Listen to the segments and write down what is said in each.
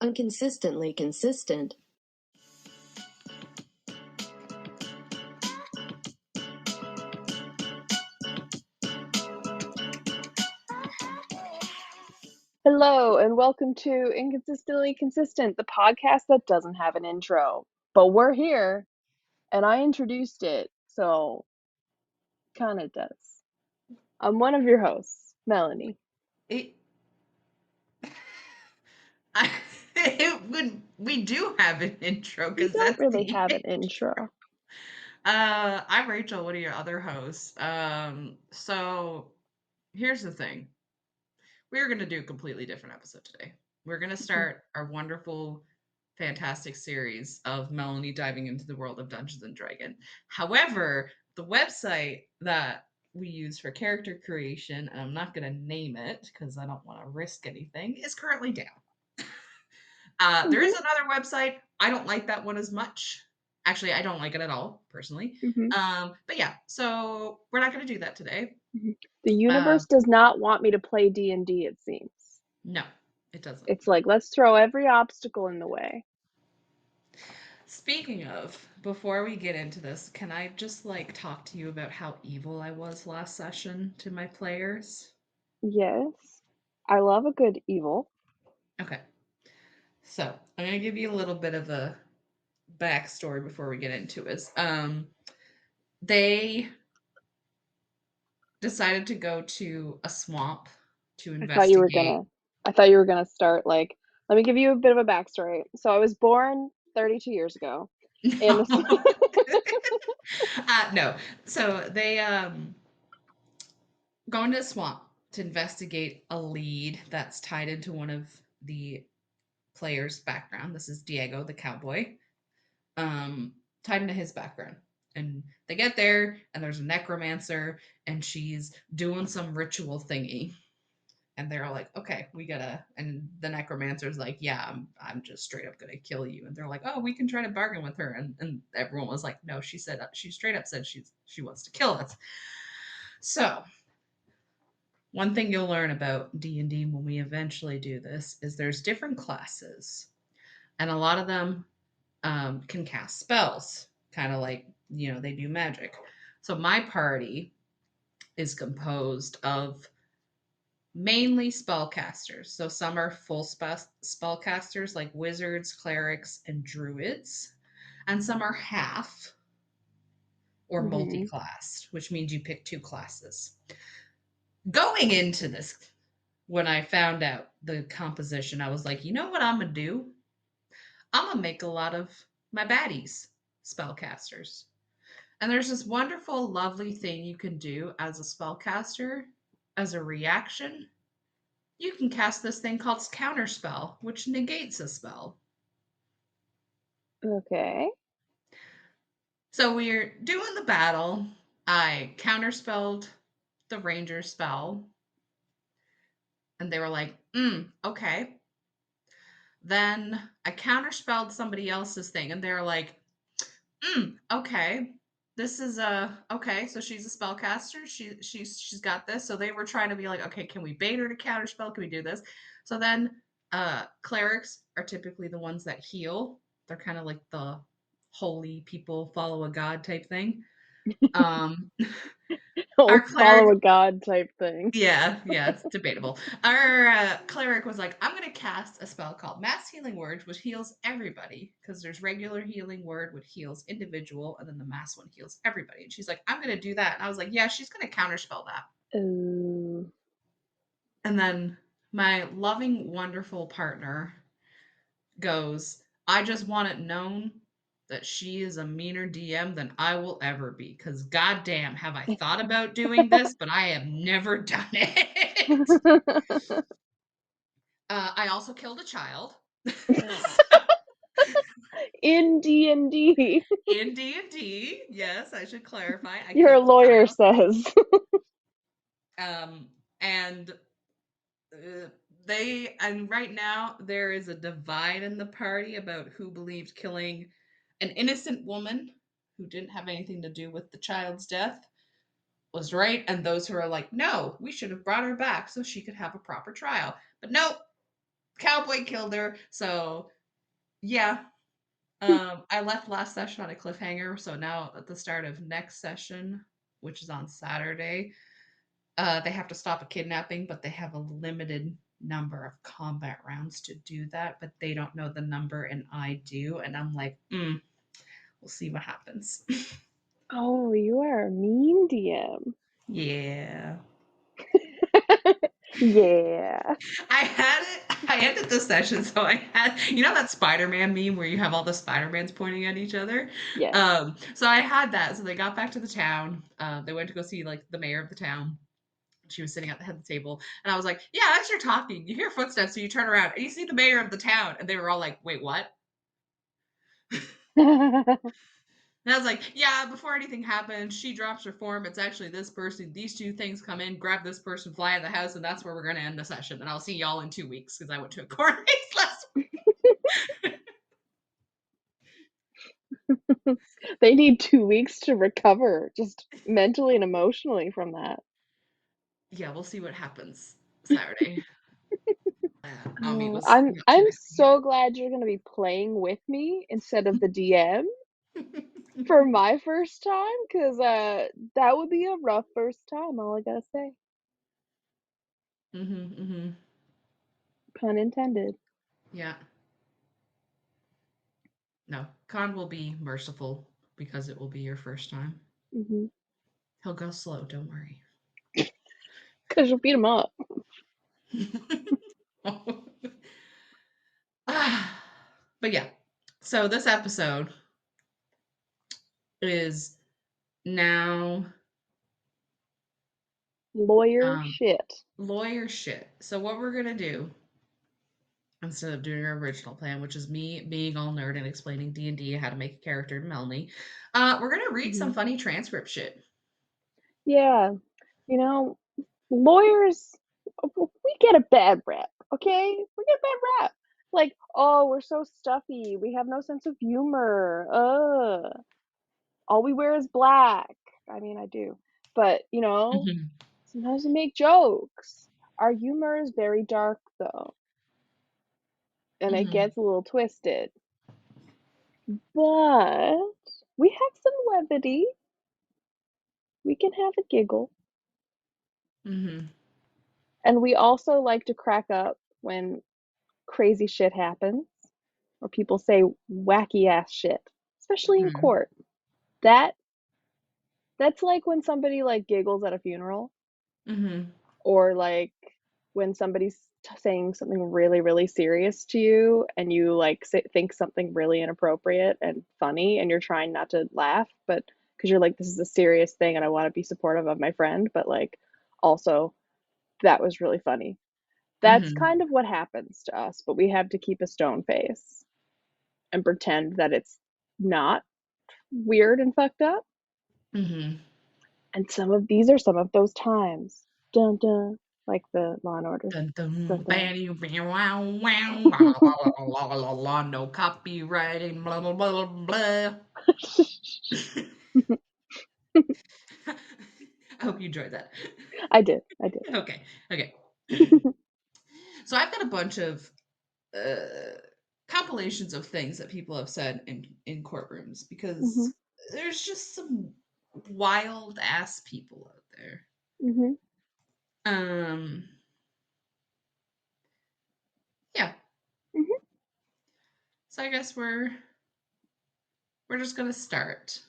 Inconsistently consistent. Hello, and welcome to Inconsistently Consistent, the podcast that doesn't have an intro. But we're here, and I introduced it, so kind of does. I'm one of your hosts, Melanie. We do have an intro We because don't that's really the have an intro. I'm Rachel, one of your other hosts. So here's the thing. We're gonna do a completely different episode today. We're gonna start our wonderful, fantastic series of Melanie diving into the world of Dungeons and Dragons. However, the website that we use for character creation, and I'm not gonna name it because I don't want to risk anything, is currently down. There is another website. I don't like that one as much. Actually, I don't like it at all, personally. But yeah, so we're not going to do that today. The universe does not want me to play D&D, it seems. No, it doesn't. It's like, let's throw every obstacle in the way. Speaking of, before we get into this, can I just talk to you about how evil I was last session to my players? Yes, I love a good evil. Okay. So I'm going to give you a little bit of a backstory before we get into it. They decided to go to a swamp to investigate. I thought you were gonna start let me give you a bit of a backstory. So I was born 32 years ago. No. No. So they go into a swamp to investigate a lead that's tied into one of the players' background. This is Diego, the cowboy, tied into his background. And they get there, and there's a necromancer, and she's doing some ritual thingy. And they're like, okay, we gotta. And the necromancer's like, yeah, I'm just straight up gonna kill you. And they're like, oh, we can try to bargain with her. And everyone was like, no, she straight up said she wants to kill us. So one thing you'll learn about D&D when we eventually do this is there's different classes, and a lot of them can cast spells, kind of like they do magic. So my party is composed of mainly spellcasters. So some are full spellcasters like wizards, clerics, and druids. And some are half or multi-classed, which means you pick two classes. Going into this, when I found out the composition, I was like, you know what I'm going to do? I'm going to make a lot of my baddies spellcasters. And there's this wonderful, lovely thing you can do as a spellcaster as a reaction. You can cast this thing called Counterspell, which negates a spell. Okay. So we're doing the battle. I counterspelled the ranger spell. And they were like, okay. Then I counterspelled somebody else's thing. And they were like, okay. This is okay, so she's a spellcaster. She's got this. So they were trying to be like, okay, can we bait her to counterspell? Can we do this? So then clerics are typically the ones that heal. They're kind of like the holy people follow a god type thing. Our Follow a cleric, god type thing. yeah, it's debatable. Our cleric was like, I'm going to cast a spell called Mass Healing Word, which heals everybody, because there's regular healing word, which heals individual, and then the mass one heals everybody. And she's like, I'm going to do that. And I was like, yeah, she's going to counterspell that. Ooh. And then my loving, wonderful partner goes, I just want it known that she is a meaner DM than I will ever be. Because goddamn, have I thought about doing this, but I have never done it. I also killed a child. In D&D. In D&D, yes, I should clarify. I Your killed a lawyer child. says. And and right now there is a divide in the party about who believed killing an innocent woman who didn't have anything to do with the child's death was right, and those who are like, no, we should have brought her back so she could have a proper trial. But no, Cowboy killed her. So yeah. I left last session on a cliffhanger, so now at the start of next session, which is on Saturday, they have to stop a kidnapping, but they have a limited number of combat rounds to do that, but they don't know the number and I do, and I'm like, we'll see what happens. Oh, you are a mean DM. Yeah. Yeah. I ended the session, so I had, that Spider-Man meme where you have all the Spider-Mans pointing at each other? Yes. So I had that. So they got back to the town. They went to go see like the mayor of the town. She was sitting at the head of the table, and I was like, "Yeah, as you're talking, you hear footsteps, so you turn around and you see the mayor of the town." And they were all like, "Wait, what?" And I was like, "Yeah, before anything happens, she drops her form. It's actually this person. These two things come in, grab this person, fly in the house, and that's where we're going to end the session. And I'll see y'all in 2 weeks because I went to a court case last week." They need 2 weeks to recover, just mentally and emotionally from that. Yeah, we'll see what happens Saturday. I'll meet Oh, with I'm so glad you're gonna be playing with me instead of the DM for my first time, 'cause that would be a rough first time, all I gotta say. Mhm. Pun intended. Yeah. No, Khan will be merciful because it will be your first time. Mhm. He'll go slow, don't worry. 'Cause you'll beat him up. But yeah, so this episode is now Lawyer shit. lawyer shit. So what we're gonna do instead of doing our original plan, which is me being all nerd and explaining D&D how to make a character to Melanie, we're gonna read some Mhm. funny transcript shit. Yeah, you know, lawyers, we get a bad rep, okay? We get a bad rep. Like, oh, we're so stuffy. We have no sense of humor. All we wear is black. I mean, I do. But, Mhm. sometimes we make jokes. Our humor is very dark, though, and it Mhm. gets a little twisted. But we have some levity. We can have a giggle. Mhm. And we also like to crack up when crazy shit happens or people say wacky ass shit, especially in Mhm. court. That that's like when somebody like giggles at a funeral, Mhm. or like when somebody's saying something really really serious to you and you like think something really inappropriate and funny and you're trying not to laugh, but because you're like, this is a serious thing and I want to be supportive of my friend, but like also that was really funny. That's Mhm. kind of what happens to us, but we have to keep a stone face and pretend that it's not weird and fucked up. Mhm. And some of these are some of those times. Dun dun, like the Law and Order. Dun dun, Dun dun. banny, wow, wow, wow, la, la, la, la, la, no copywriting, blah, blah, blah, blah, blah. I hope you enjoyed that. I did. I did. Okay, okay. So I've got a bunch of uh, compilations of things that people have said in courtrooms Mhm. because there's just some wild ass people out there. Mhm. Um, yeah. Mhm. So I guess we're just gonna start.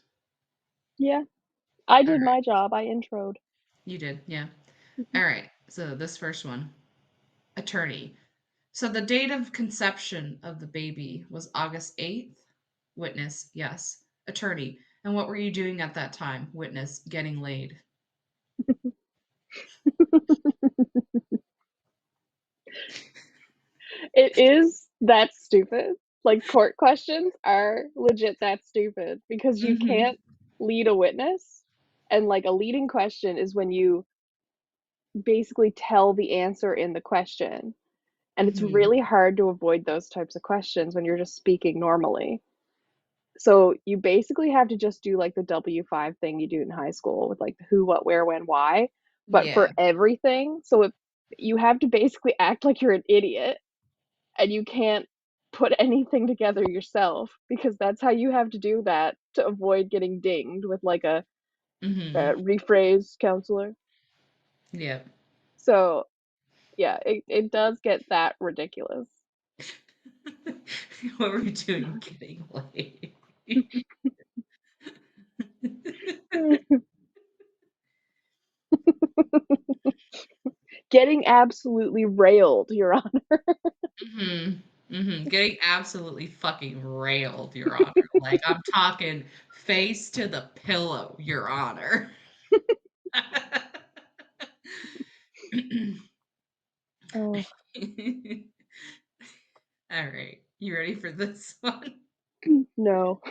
Yeah. I All did right, my job. I introed. you did, yeah. Mhm. All right. So this first one, attorney. So the date of conception of the baby was August 8th. Witness, yes. Attorney, and what were you doing at that time? Witness, getting laid. It is that stupid. Like court questions are legit that stupid because you Mm-hmm. can't lead a witness. And like a leading question is when you basically tell the answer in the question. And it's Mm-hmm. really hard to avoid those types of questions when you're just speaking normally. So you basically have to just do like the W5 thing you do in high school with like the who, what, where, when, why, but for Yeah. everything. So if you have to basically act like you're an idiot and you can't put anything together yourself because that's how you have to do that to avoid getting dinged with like a rephrase counselor. Yep. So yeah, it does get that ridiculous. What were you doing getting laid? Getting absolutely railed, Your Honor. Getting absolutely fucking railed, Your Honor. Like, I'm talking face to the pillow, Your Honor. Oh. All right. You ready for this one? No.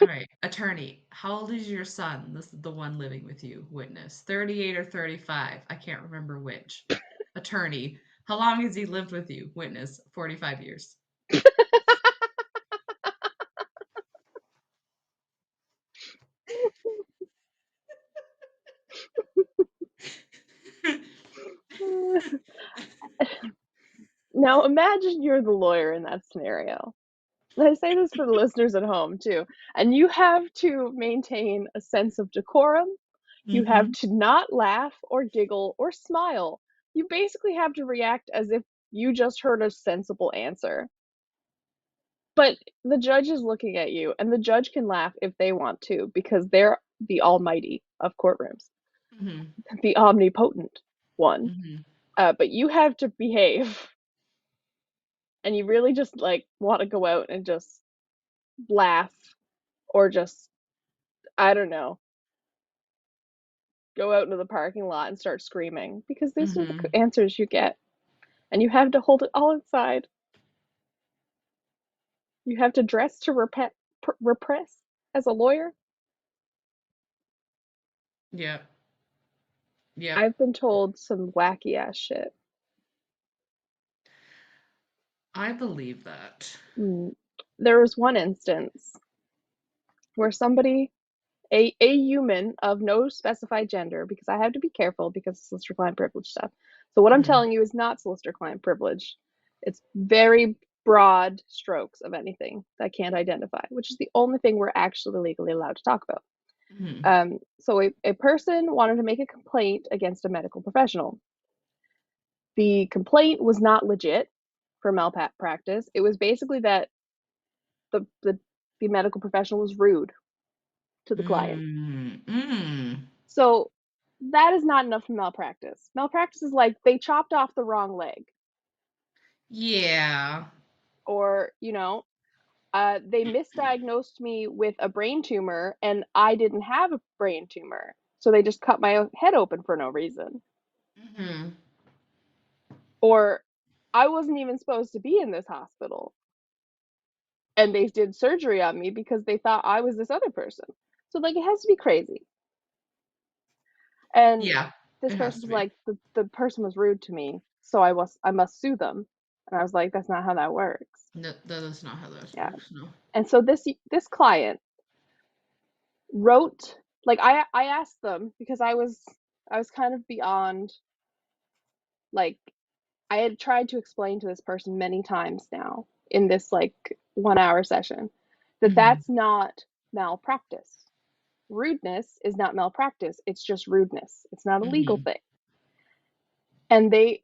All right. Attorney, how old is your son? This is the one living with you. Witness, 38 or 35. I can't remember which. Attorney, how long has he lived with you? Witness, 45 years. Now imagine you're the lawyer in that scenario. And I say this for the listeners at home too. And you have to maintain a sense of decorum. You have Mhm. to not laugh or giggle or smile. You basically have to react as if you just heard a sensible answer. But the judge is looking at you, and the judge can laugh if they want to because they're the almighty of courtrooms, Mhm. the omnipotent one. Mhm. But you have to behave, and you really just like want to go out and just laugh or just, I don't know, go out into the parking lot and start screaming because these are the Mhm. answers you get, and you have to hold it all inside. You have to dress to repress as a lawyer. Yep. Yep. I've been told some wacky ass shit. I believe that. There was one instance where somebody, a human of no specified gender, because I have to be careful because of solicitor client privilege stuff. So what I'm Mhm. telling you is not solicitor client privilege. It's very broad strokes of anything that I can't identify, which is the only thing we're actually legally allowed to talk about. Mhm. So a person wanted to make a complaint against a medical professional. The complaint was not legit for malpractice. It was basically that the, the, the medical professional was rude to the client. Mm. Mm. So that is not enough for malpractice. Malpractice is like they chopped off the wrong leg, Yeah. or, they misdiagnosed me with a brain tumor and I didn't have a brain tumor. So they just cut my head open for no reason. Mhm. Or I wasn't even supposed to be in this hospital and they did surgery on me because they thought I was this other person. So like it has to be crazy. And Yeah. this It has person to was be. like, the person was rude to me, so I must sue them. And I was like, that's not how that works. No, that is not how that Yeah. works. No. And so this client wrote, like, I asked them because I was kind of beyond, like, I had tried to explain to this person many times now in this like 1 hour session that Mhm. that's not malpractice. Rudeness is not malpractice, it's just rudeness. It's not a legal Mhm. thing. And then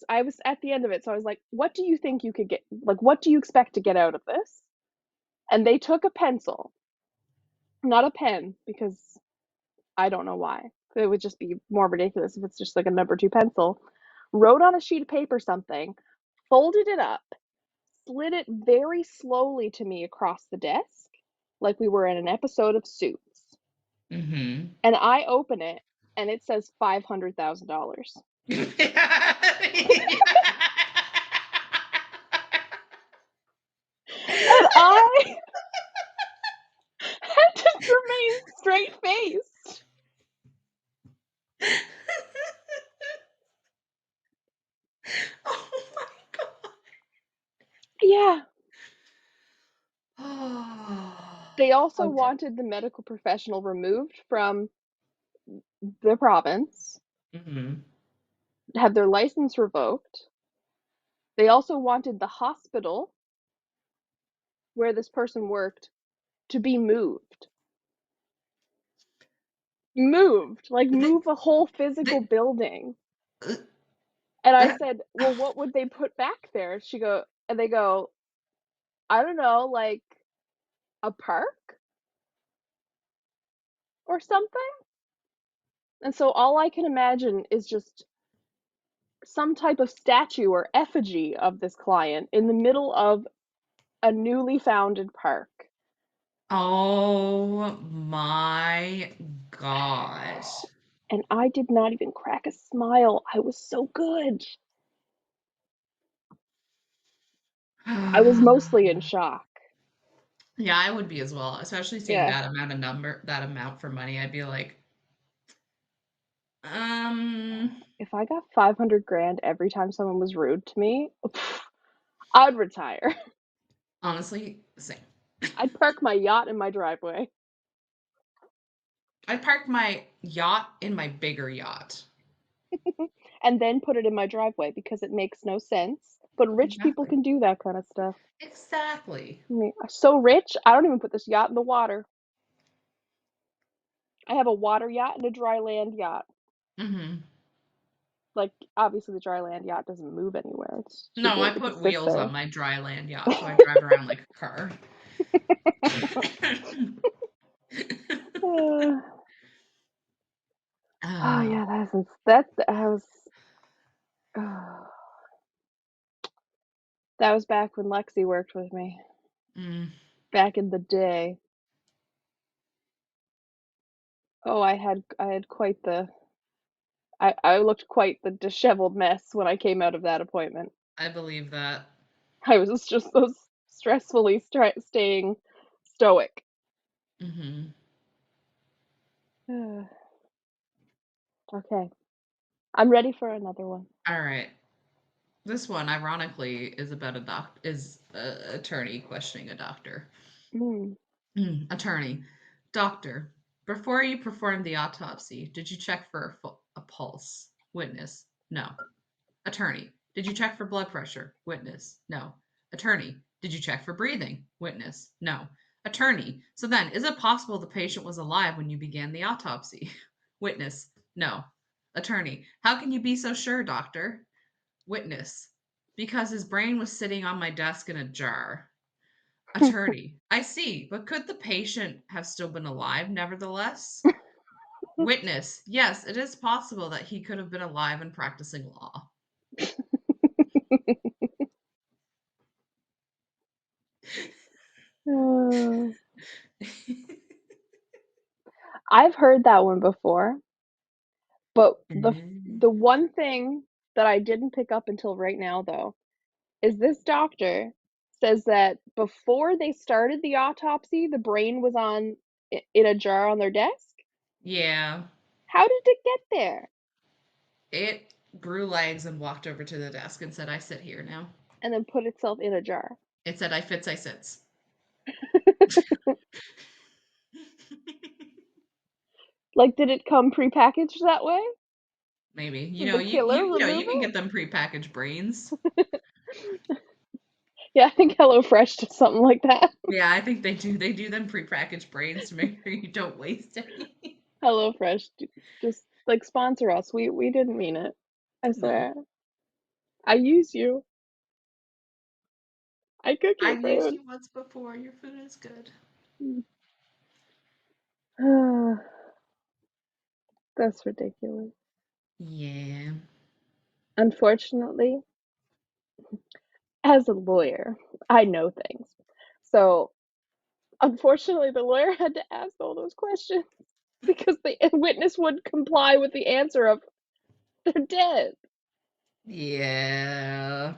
I was at the end of it, so I was like, what do you think you could get, like, what do you expect to get out of this? And they took a pencil, not a pen, because I don't know why. It would just be more ridiculous if it's just like a number 2 pencil. Wrote on a sheet of paper something, folded it up, slid it very slowly to me across the desk, like we were in an episode of Suits. Mhm. And I open it, and it says $500,000. And I had to remain straight faced. Oh my god. Yeah. They Oh. also Okay. wanted the medical professional removed from the province, Mhm. had their license revoked. They also wanted the hospital where this person worked to be moved. Moved, like They, move a whole physical they, building. uh, And I uh, said, "Well, what would they put back there?" And they go, "I don't know, like a park or something?" And so all I can imagine is just some type of statue or effigy of this client in the middle of a newly founded park. oh my gosh. And I did not even crack a smile. I was so good. I was mostly in shock. Yeah, I would be as well, especially seeing Yeah. that amount for money. I'd be like, um, If I got 500 grand every time someone was rude to me, I'd retire. honestly, same. I'd park my yacht in my driveway I'd park my yacht in my bigger yacht. and then put it in my driveway because it makes no sense. But rich people Exactly. can do that kind of stuff. Exactly. I mean, I'm so rich, I don't even put this yacht in the water. I have a water yacht and a dry land yacht. Hmm. Like, obviously, the dry land yacht doesn't move anywhere. It's too No, I big. It put just sits wheels there. on my dry land yacht, so I drive around like a car. Uh, oh uh, yeah, oh, that was back when Lexi worked with me. mm, Back in the day. Oh, I had quite the I looked quite the disheveled mess when I came out of that appointment. I believe that. I was just so stressfully staying stoic. Hmm. Okay, I'm ready for another one. All right. This one, ironically, is about a attorney questioning a doctor. Mm. Attorney, doctor, before you performed the autopsy, did you check for a pulse? Witness, no. Attorney, did you check for blood pressure? Witness, no. Attorney, did you check for breathing? Witness, no. Attorney, so then, is it possible the patient was alive when you began the autopsy? Witness, no. Attorney, how can you be so sure, doctor? Witness, because his brain was sitting on my desk in a jar. Attorney, I see, but could the patient have still been alive nevertheless? Witness, yes, it is possible that he could have been alive and practicing law. Uh, I've heard that one before, but the one thing that I didn't pick up until right now, though, is this doctor says that before they started the autopsy, the brain was in a jar on their desk. Yeah, How did it get there? it grew legs and walked over to the desk and said, I sit here now. And then put itself in a jar. It said, I fits, I sits. Like, did it come prepackaged that way? Maybe. Did the killer You remove can get it? them prepackaged brains. Yeah, I think HelloFresh did something like that. Yeah, I think they do. They do them prepackaged brains to make sure you don't waste any. HelloFresh, just like sponsor us. We didn't mean it. I No. swear. I use you. I cook your I've used food. you once before. Your food is good. That's ridiculous. Yeah. Unfortunately, as a lawyer, I know things. So, unfortunately, the lawyer had to ask all those questions because the witness would comply with the answer of they're dead. Yeah.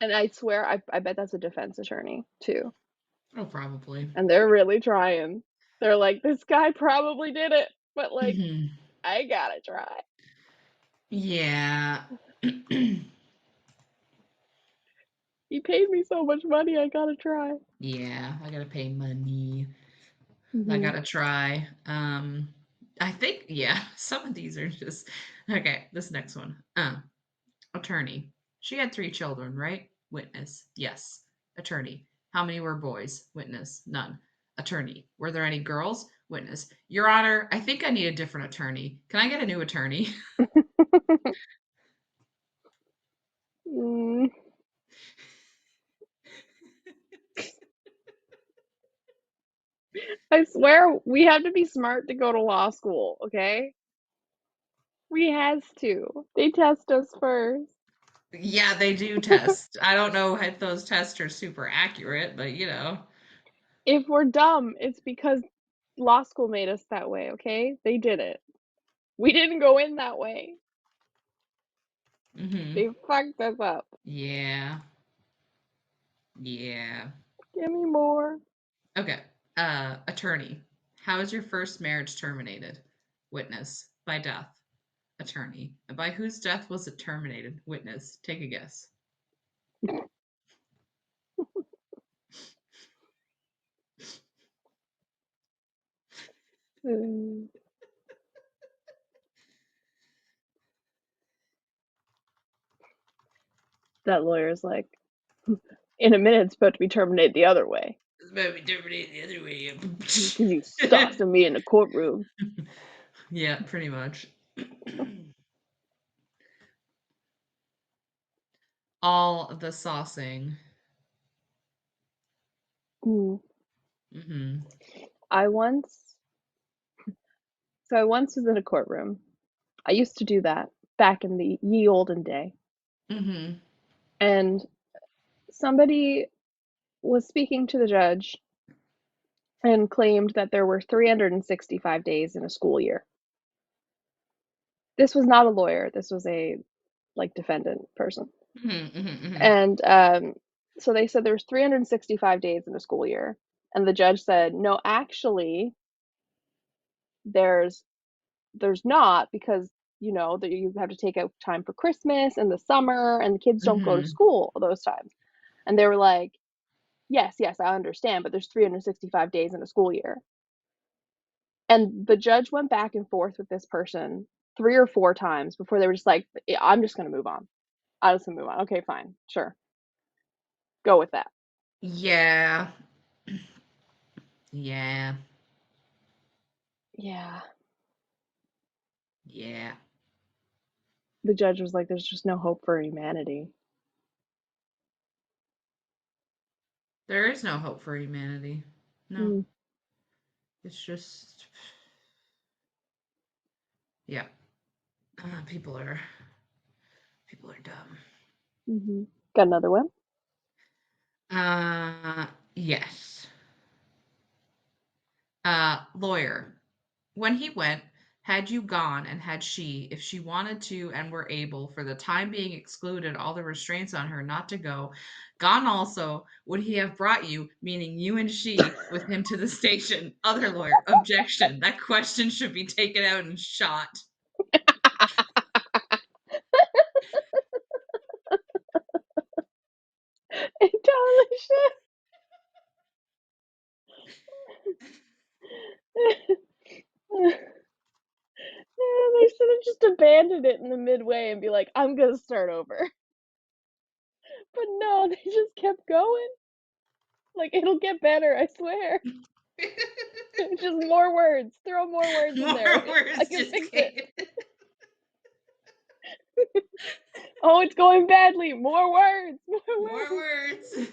And I swear, I bet that's a defense attorney too. Oh, probably. And they're really trying. They're like, this guy probably did it, but like, Hmm. I gotta try. Yeah. He paid me so much money, I gotta try. Yeah. I gotta pay money. I Hmm. gotta try. I think, yeah, some of these are just okay. This next one. Attorney. She had 3 children, right? Witness. Yes. Attorney. How many were boys? Witness. None. Attorney. Were there any girls? Witness. Your Honor, I think I need a different attorney. Can I get a new attorney? Mm, I swear we have to be smart to go to law school, okay? We has to. They test us first. Yeah, they do test. I don't know if those tests are super accurate, but you know. If we're dumb, it's because law school made us that way, okay? They did it. We didn't go in that way. Mhm. They fucked us up. Yeah. Yeah. Give me more. Okay. Attorney. How is your first marriage terminated? Witness. By death. Attorney. By whose death was it terminated? Witness. Take a guess. Mm. That lawyer's like, in a minute, it's about to be terminated the other way. It's about to be terminated the other way. Because you saucing me in the courtroom. Yeah, pretty much. All of the saucing. Mm. Mm-hmm. I once was in a courtroom. I used to do that back in the ye olden day. Mm-hmm. And somebody was speaking to the judge and claimed that there were 365 days in a school year. This was not a lawyer. This was a like defendant person. Mm-hmm. Mm-hmm. And so they said there was 365 days in a school year. And the judge said, "No, actually, there's not because that you have to take out time for Christmas and the summer and the kids don't go to Mm-hmm. school those times." And they were like, "Yes, yes, I understand, but there's 365 days in a school year." And the judge went back and forth with this person 3 or 4 times before they were just like, "Yeah, I'm just gonna move on. I'm just gonna move on. Okay, fine. Sure. Go with that." Yeah. Yeah. Yeah. Yeah. The judge was like, "There's just no hope for humanity." There is no hope for humanity. No. Mm, It's just yeah. People are dumb. mhm. Got another one? Yes. Lawyer. When he went, had you gone and had she, if she wanted to and were able, for the time being excluded all the restraints on her not to go, gone also, would he have brought you, meaning you and she, with him to the station? Other lawyer. Objection. That question should be taken out and shot. It totally should. They should have just abandoned it in the midway and be like, "I'm gonna start over." But no, they just kept going. Like, it'll get better, I swear. Just more words. Throw more words in there. More I words can just fix it. came. Oh, it's going badly. More words. More More words. words.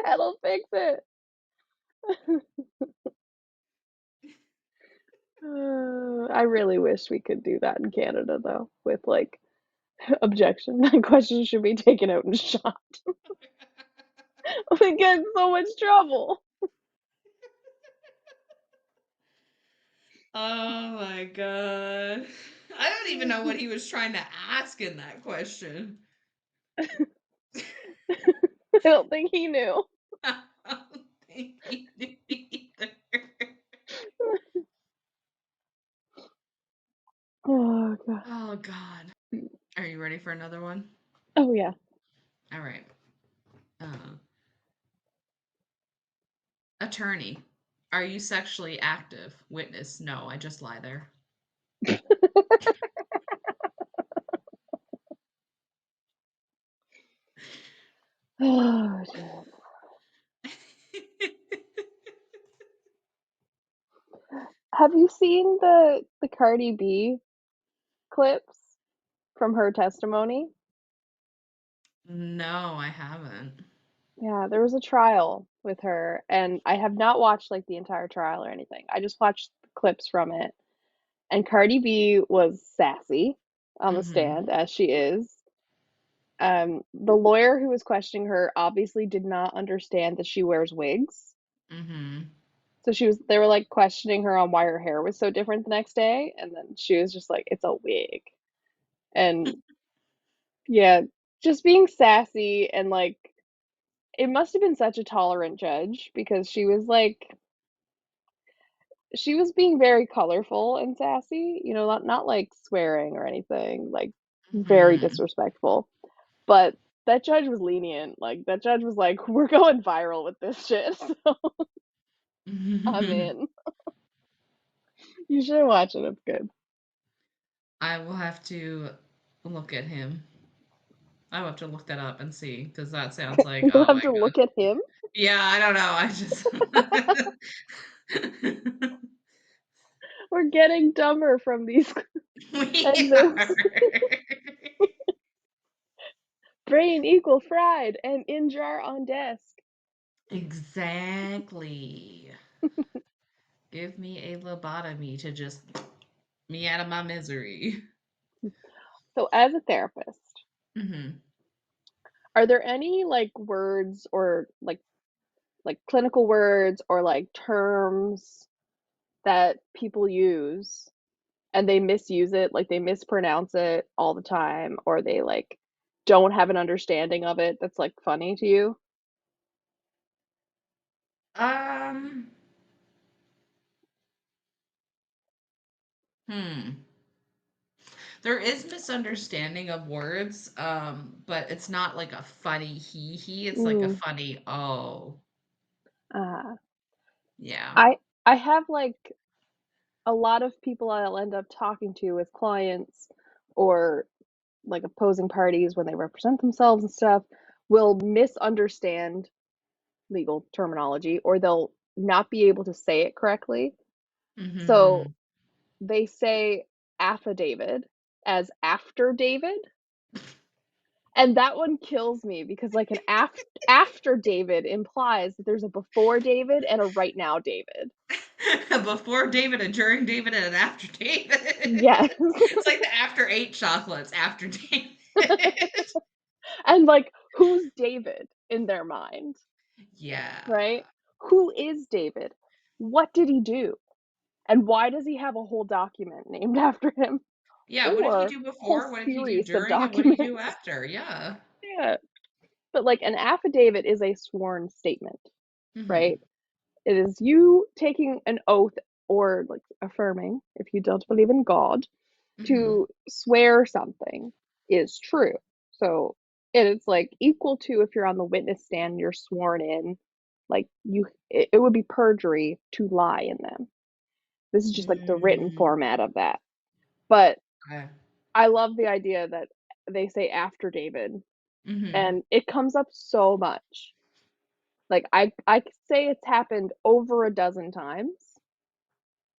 That'll fix it. I really wish we could do that in Canada, though, with like objection. That question should be taken out and shot. We get in so much trouble. Oh my god. I don't even know what he was trying to ask in that question. I don't think he knew. I don't think he knew either. Oh god. Oh god. Are you ready for another one? Oh yeah. All right. Uh, attorney. Are you sexually active? Witness. No, I just lie there. Oh, jeez. Have you seen the Cardi B clips from her testimony? No, I haven't. Yeah, there was a trial with her, and I have not watched, like, the entire trial or anything. I just watched clips from it, and Cardi B was sassy on the Mhm. stand, as she is. The lawyer who was questioning her obviously did not understand that she wears wigs. Mhm. So they were, like, questioning her on why her hair was so different the next day, and then she was just like, "It's a wig." And yeah, just being sassy and, like, it must have been such a tolerant judge because she was being very colorful and sassy, not, like, swearing or anything, like, very Mhm. disrespectful, but that judge was lenient, like, that judge was like, "We're going viral with this shit, so I'm in. You should watch it, it's good." I will have to look at him. I will have to look that up and see because that sounds like, You'll oh have my to god. look at him. Yeah, I don't know. I just We're getting dumber from these we and are. this. Brain equal fried and in jar on desk. Exactly. Give me a lobotomy to just me out of my misery. So as a therapist, Mhm. are there any, like, words or, like, clinical words or, like, terms that people use and they misuse it, like, they mispronounce it all the time, or they, like, don't have an understanding of it that's, like, funny to you? Um, hmm. There is misunderstanding of words, but it's not like a funny he, it's like a Mm, funny oh. uh, Yeah. I have, like, a lot of people I'll end up talking to as clients or, like, opposing parties when they represent themselves and stuff will misunderstand legal terminology or they'll not be able to say it correctly. So, Mhm. they say affidavit as after David, and that one kills me because, like, an after David implies that there's a before David and a right now David. Before David, a during David, and an after David. Yes. It's like the after 8 chocolates after David. And, like, who's David in their mind, Yeah. right? Who is David? What did he do? And why does he have a whole document named after him? Yeah, what did he Or do whole before? What did he do series of during? And what did he do documents. after? Yeah. Yeah. But, like, an affidavit is a sworn statement, Mhm. right? It is you taking an oath or, like, affirming, if you don't believe in God, Mhm. to swear something is true. So, it's, like, equal to if you're on the witness stand, you're sworn in, like, it would be perjury to lie in them. This is just, like, the written Mm. format of that. But Okay. I love the idea that they say after David, Mhm. and it comes up so much. Like, I could say it's happened over a dozen times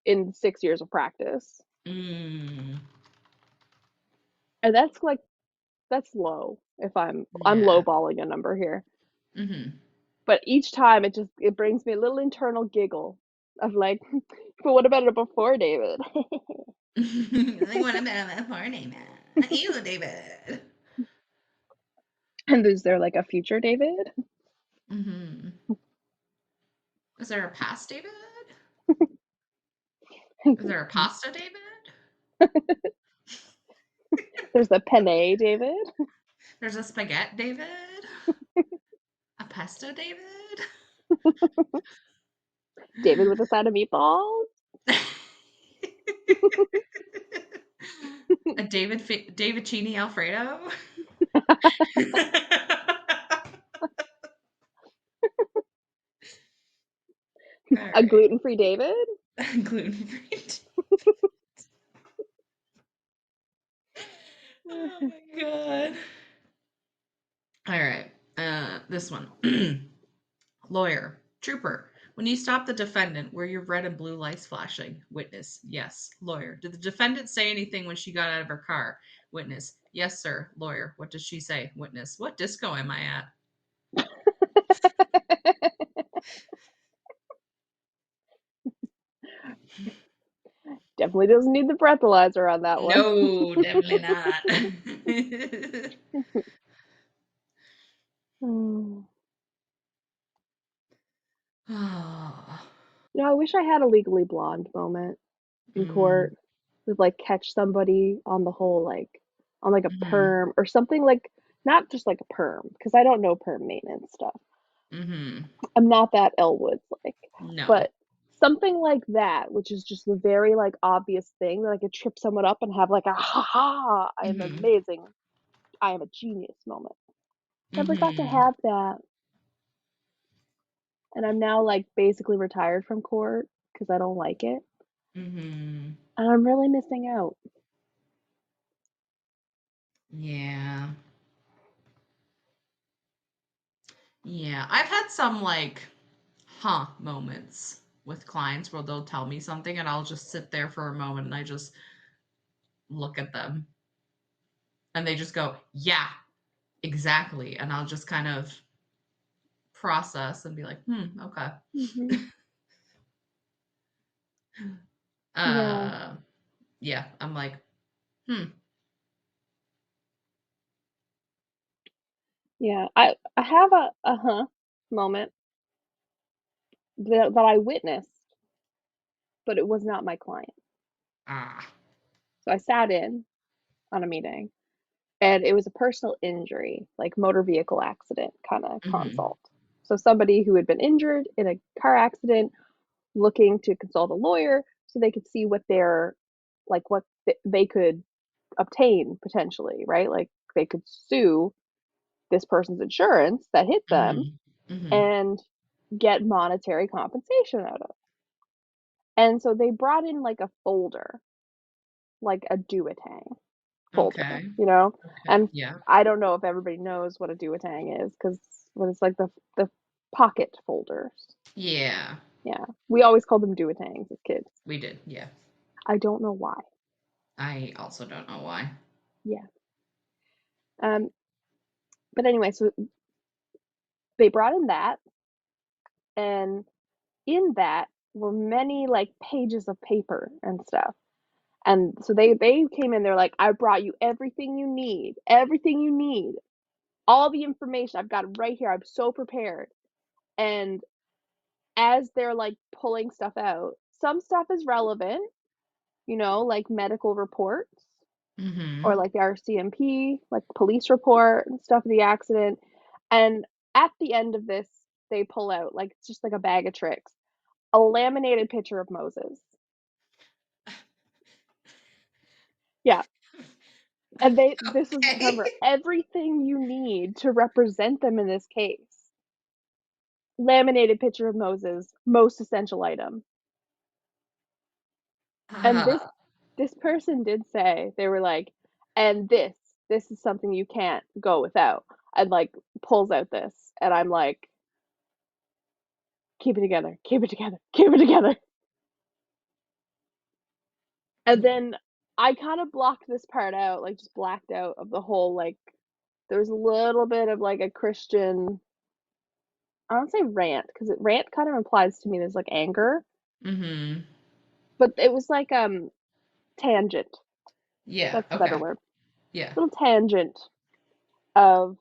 in 6 years of practice, Mm. and that's low if I'm Yeah. lowballing a number here. Mhm. But each time it brings me a little internal giggle of like, "But what about it before David?" Like, what about my poor name? You, David. And is there, like, a future David? Mhm. Is there a past David? Is there a pasta David? There's a penne David, There's a spaghetti David? A pesto David? David with a side of meatballs. A David Chini Alfredo? All A right. gluten-free David? Gluten-free. Oh my god. All right. This one. Lawyer. Trooper. When you stop the defendant, were your red and blue lights flashing? Witness. Yes. Lawyer. Did the defendant say anything when she got out of her car? Witness. Yes, sir. Lawyer. What does she say? Witness. What disco am I at? Definitely doesn't need the breathalyzer on that one. No, definitely not. Hmm. Ah. I wish I had a Legally Blonde moment in Mm, court with like catch somebody on the whole on like a mhm, perm or something like not just like a perm because I don't know perm maintenance stuff. mhm. I'm not that Elwood like, No. but something like that, which is just the very like obvious thing that I could trip someone up and have like a ha ha, I am Mhm, amazing, I am a genius moment. Never got to mhm, have that, and I'm now like basically retired from court because I don't like it, mhm. and I'm really missing out. Yeah. Yeah. I've had some like moments with clients where they'll tell me something and I'll just sit there for a moment and I just look at them and they just go, "Yeah, exactly." And I'll just kind of process and be like, okay." Hmm. Yeah, uh yeah, I'm like, "Hmm." yeah. I have a moment that I witnessed, but it was not my client. Ah. So I sat in on a meeting, and it was a personal injury, like motor vehicle accident kind of Mhm. consult. So somebody who had been injured in a car accident looking to consult a lawyer so they could see what their like what they could obtain potentially, right? Like they could sue this person's insurance that hit them Mhm. Mhm. and get monetary compensation out of it. And so they brought in like a folder, like a duotang folder, Okay. you know? Okay. And Yeah. I don't know if everybody knows what a duotang is because when it's like the pocket folders. Yeah. Yeah. We always called them duotangs as kids. We did. Yeah. I don't know why. I also don't know why. Yeah. Um, but anyway, so they brought in that, and in that were many like pages of paper and stuff. And so they came in, they're like, I brought you everything you need, all the information. I've got it right here. I'm so prepared. And as they're like pulling stuff out, some stuff is relevant, like medical reports or Mhm. like the RCMP, like police report and stuff of the accident. And at the end of this, they pull out like it's just like a bag of tricks, a laminated picture of Moses. Yeah. And this is Okay. remember everything you need to represent them in this case. Laminated picture of Moses, most essential item. And Uh, this person did say they were like, and this is something you can't go without. And like pulls out this, and I'm like, keep it together, keep it together, keep it together. And then I kind of blocked this part out, like just blacked out of the whole like. There's a little bit of like a Christian. I don't say rant because rant kind of implies to me there's like anger, mhm. but it was like tangent. Yeah. That's the better Okay. word. Yeah. Little tangent of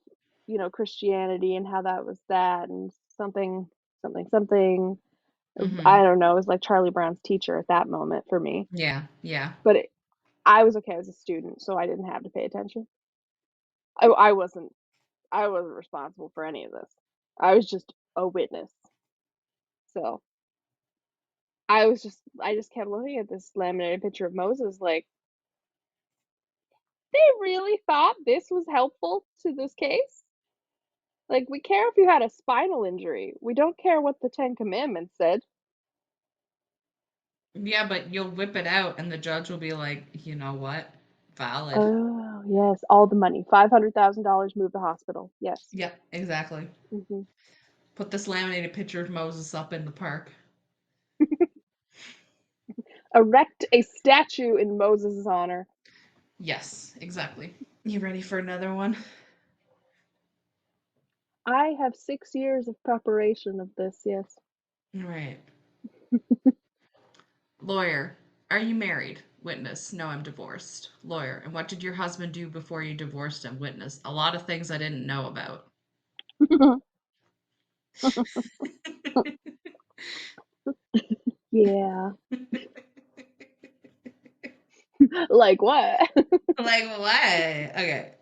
Christianity and how that was that and something something something. I Mhm. don't know. It was like Charlie Brown's teacher at that moment for me, Yeah. Yeah. but I was okay. I was a student, so I didn't have to pay attention. I wasn't. I wasn't responsible for any of this. I was just a witness. So I just kept looking at this laminated picture of Moses like they really thought this was helpful to this case? Like, we care if you had a spinal injury. We don't care what the Ten Commandments said. Yeah, but you'll whip it out and the judge will be like, "You know what? Valid. Oh, yes, all the money. $500,000 move the hospital. Yes. Yep, exactly. Hmm. Put this laminated picture of Moses up in the park. Erect a statue in Moses' honor. Yes, exactly. You ready for another one? I have 6 years of preparation of this, yes. All right. Lawyer, are you married? Witness, no, I'm divorced. Lawyer, and what did your husband do before you divorced him? Witness, a lot of things I didn't know about. Yeah. Like what? Like what? Okay.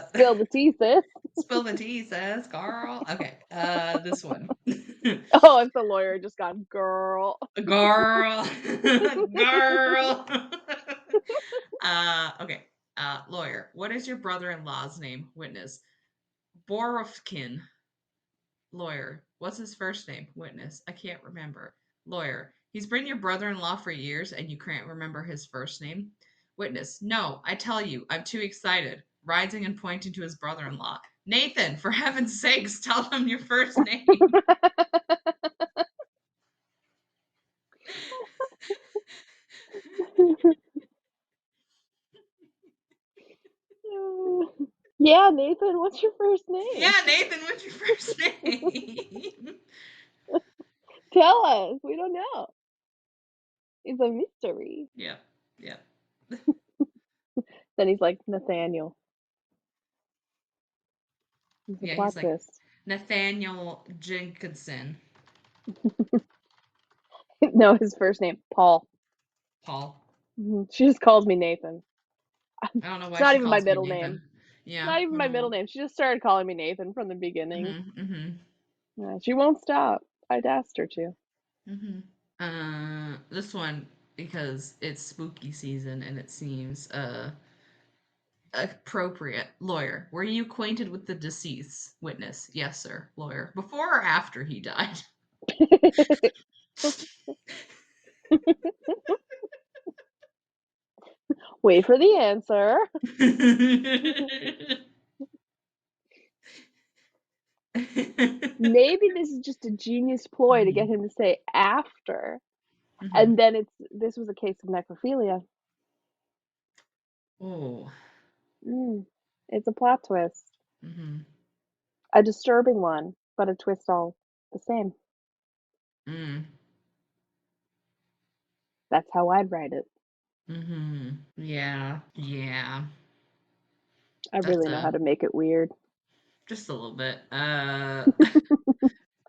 Spill the tea, sis. Spill the tea, says Carl. Okay. This one. Oh, if the lawyer just got girl. Girl. Girl. Okay. Lawyer. What is your brother-in-law's name? Witness. Borofkin. Lawyer. What's his first name? Witness. I can't remember. Lawyer. He's been your brother-in-law for years and you can't remember his first name? Witness. No, I tell you, I'm too excited. Rising and pointing to his brother-in-law. Nathan, for heaven's sakes, tell them your first name. Yeah, Nathan, what's your first name? Yeah, Nathan, what's your first name? Tell us. We don't know. It's a mystery. Yeah, yeah. Then he's like, Nathaniel. It's a Yeah, he's plot like twist. Nathaniel Jenkinson. No, his first name, Paul. Paul. She just calls me Nathan. I don't know It's why not she even my calls me middle name. Nathan. Yeah, Not even I my don't middle know. name. She just started calling me Nathan from the beginning. Mm-hmm, Yeah, she won't stop. I'd asked her to. mm-hmm. This one because it's spooky season and it seems appropriate. Lawyer, were you acquainted with the deceased? Witness, yes, sir. Lawyer, before or after he died? Wait for the answer. Maybe this is just a genius ploy to get Mhm, him to say after. mhm. And then this was a case of necrophilia. Oh, It's a plot twist. mhm, A disturbing one, but a twist all the same. mm, That's how I'd write it. mhm. Yeah, yeah. I That's really know how to make it weird. just a little bit.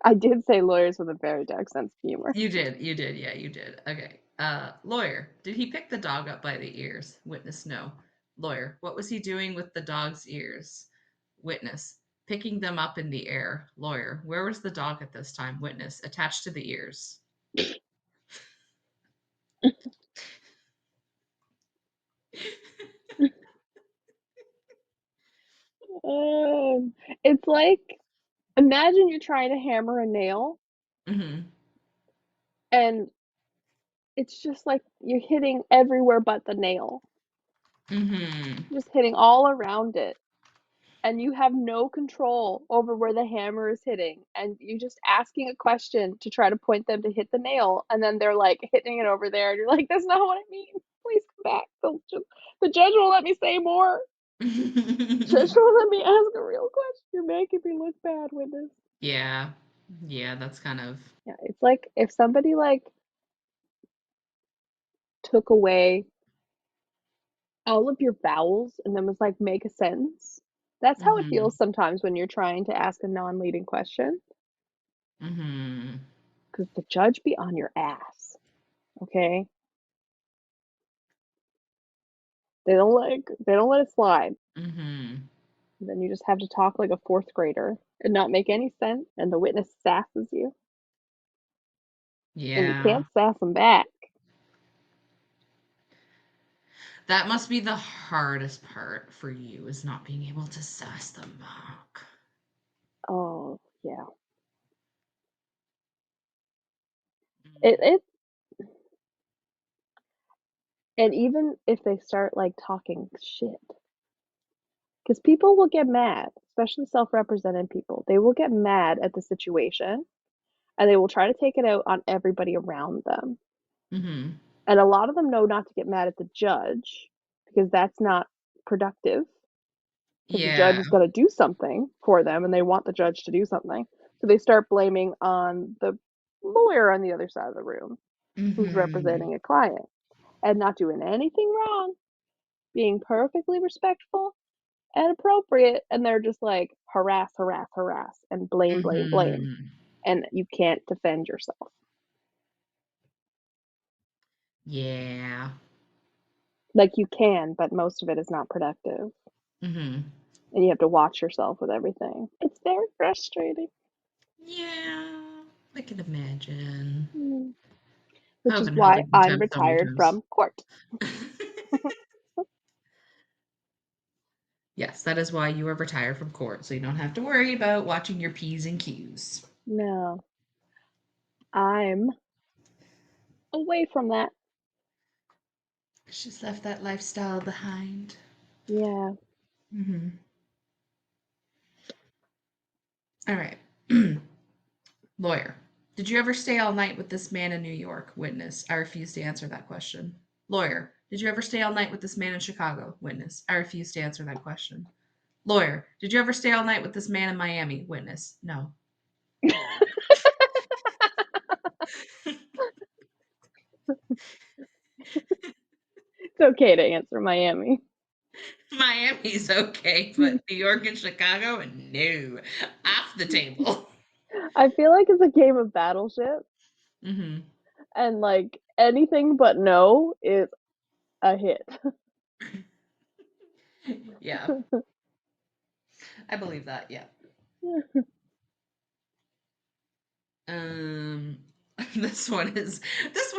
I did say lawyers with a very dark sense of humor. You did, yeah, you did. Okay. Lawyer, did he pick the dog up by the ears? Witness, no. Lawyer, what was he doing with the dog's ears? Witness, picking them up in the air. Lawyer, where was the dog at this time? Witness, attached to the ears. It's like, imagine you're trying to hammer a nail Mm-hmm. and it's just like you're hitting everywhere but the nail, Mm-hmm. just hitting all around it. And you have no control over where the hammer is hitting. And you just asking a question to try to point them to hit the nail. And then they're like hitting it over there. And you're like, that's not what I mean. Please come back. The judge won't let me say more. Judge won't let me ask a real question. You're making me look bad with this. Yeah. Yeah, that's kind of. Yeah, it's like if somebody like took away all of your vowels and then was like, make a sentence. That's how it Mm-hmm. feels sometimes when you're trying to ask a non-leading question. Mm-hmm. Because the judge be on your ass. Okay? They don't let it slide. Mm-hmm. Then you just have to talk like a fourth grader and not make any sense, and the witness sasses you, and you Yeah. can't sass them back. That must be the hardest part for you is not being able to sass them back. Oh yeah. Mm. It And even if they start, like, talking shit, because people will get mad, especially self-represented people. They will get mad at the situation, and they will try to take it out on everybody around them. Mm-hmm. And a lot of them know not to get mad at the judge, because that's not productive. Because the judge Yeah. is going to do something for them and they want the judge to do something. So they start blaming on the lawyer on the other side of the room who's Mm-hmm. representing a client and not doing anything wrong, being perfectly respectful and appropriate. And they're just like harass, harass, harass, and blame, blame, blame. Mm-hmm. And you can't defend yourself. Yeah. Like you can, but most of it is not productive. Mm-hmm. And you have to watch yourself with everything. It's very frustrating. Yeah. I can imagine. Which I've is been why held in I'm contempt so many retired times. from court. Yes, that is why you are retired from court, so you don't have to worry about watching your P's and Q's. No, I'm away from that. She's left that lifestyle behind. Yeah. Mm-hmm. All right. Lawyer. Did you ever stay all night with this man in New York? Witness. I refuse to answer that question. Lawyer. Did you ever stay all night with this man in Chicago? Witness. I refuse to answer that question. Lawyer. Did you ever stay all night with this man in Miami? Witness. No. It's okay to answer Miami. Miami's okay, but New York and Chicago, no. Off the table. I feel like it's a game of Battleship, Mm-hmm. and like anything but no is a hit. Yeah, I believe that. Yeah. Um, this one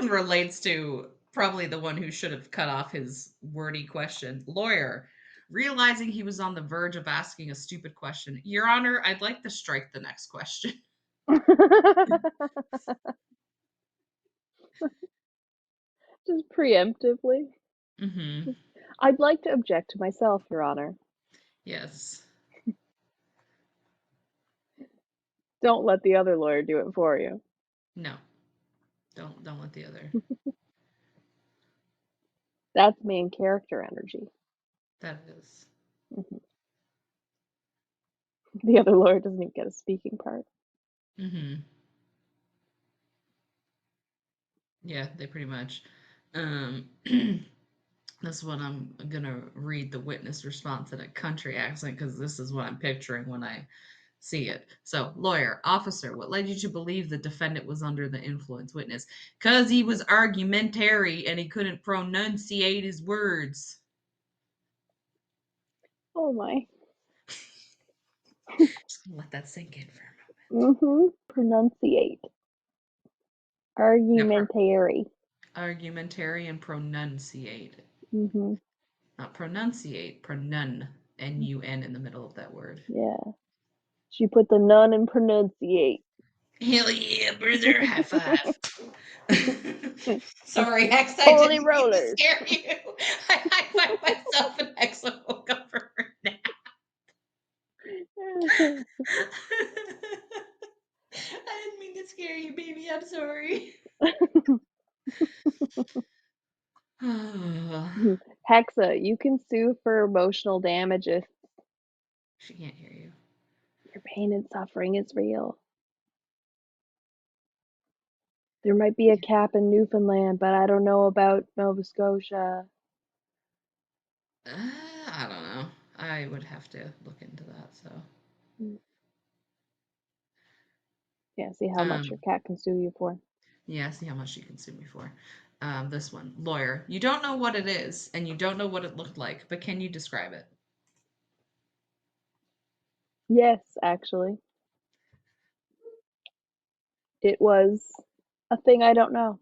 relates to probably the one who should have cut off his wordy question. Lawyer, realizing he was on the verge of asking a stupid question. Your Honor, I'd like to strike the next question. Just preemptively. Mm-hmm. I'd like to object to myself, Your Honor. Yes. Don't let the other lawyer do it for you. No. Don't let the other. That's main character energy. That is. Mhm. The other lawyer doesn't even get a speaking part. Mm-hmm. Yeah, they pretty much. Um, this one I'm gonna read the witness response in a country accent because this is what I'm picturing when I see it. So, lawyer, officer, what led you to believe the defendant was under the influence? Witness, because he was argumentary and he couldn't pronunciate his words. Oh my. Just gonna let that sink in for a moment. Pronunciate. Yeah, Argumentary. argumentary and pronunciate. Mm-hmm. Not pronunciate, pronun. N-U-N in the middle of that word. Yeah. She put the nun in pronunciate. Hell yeah, brother. High five. Sorry, Hex, I Holy didn't mean to rollers. scare you. I high five myself and Hex woke up from her nap. I didn't mean to scare you, baby. I'm sorry. Hexa, you can sue for emotional damage if She can't hear you. your pain and suffering is real. There might be a cap in Newfoundland, but I don't know about Nova Scotia. I don't know. I would have to look into that. So, Yeah, see how much your um, cat can sue you for. yeah, see how much she can sue me for. This one, lawyer. You don't know what it is, and you don't know what it looked like, but can you describe it? Yes, actually. It was a thing I don't know.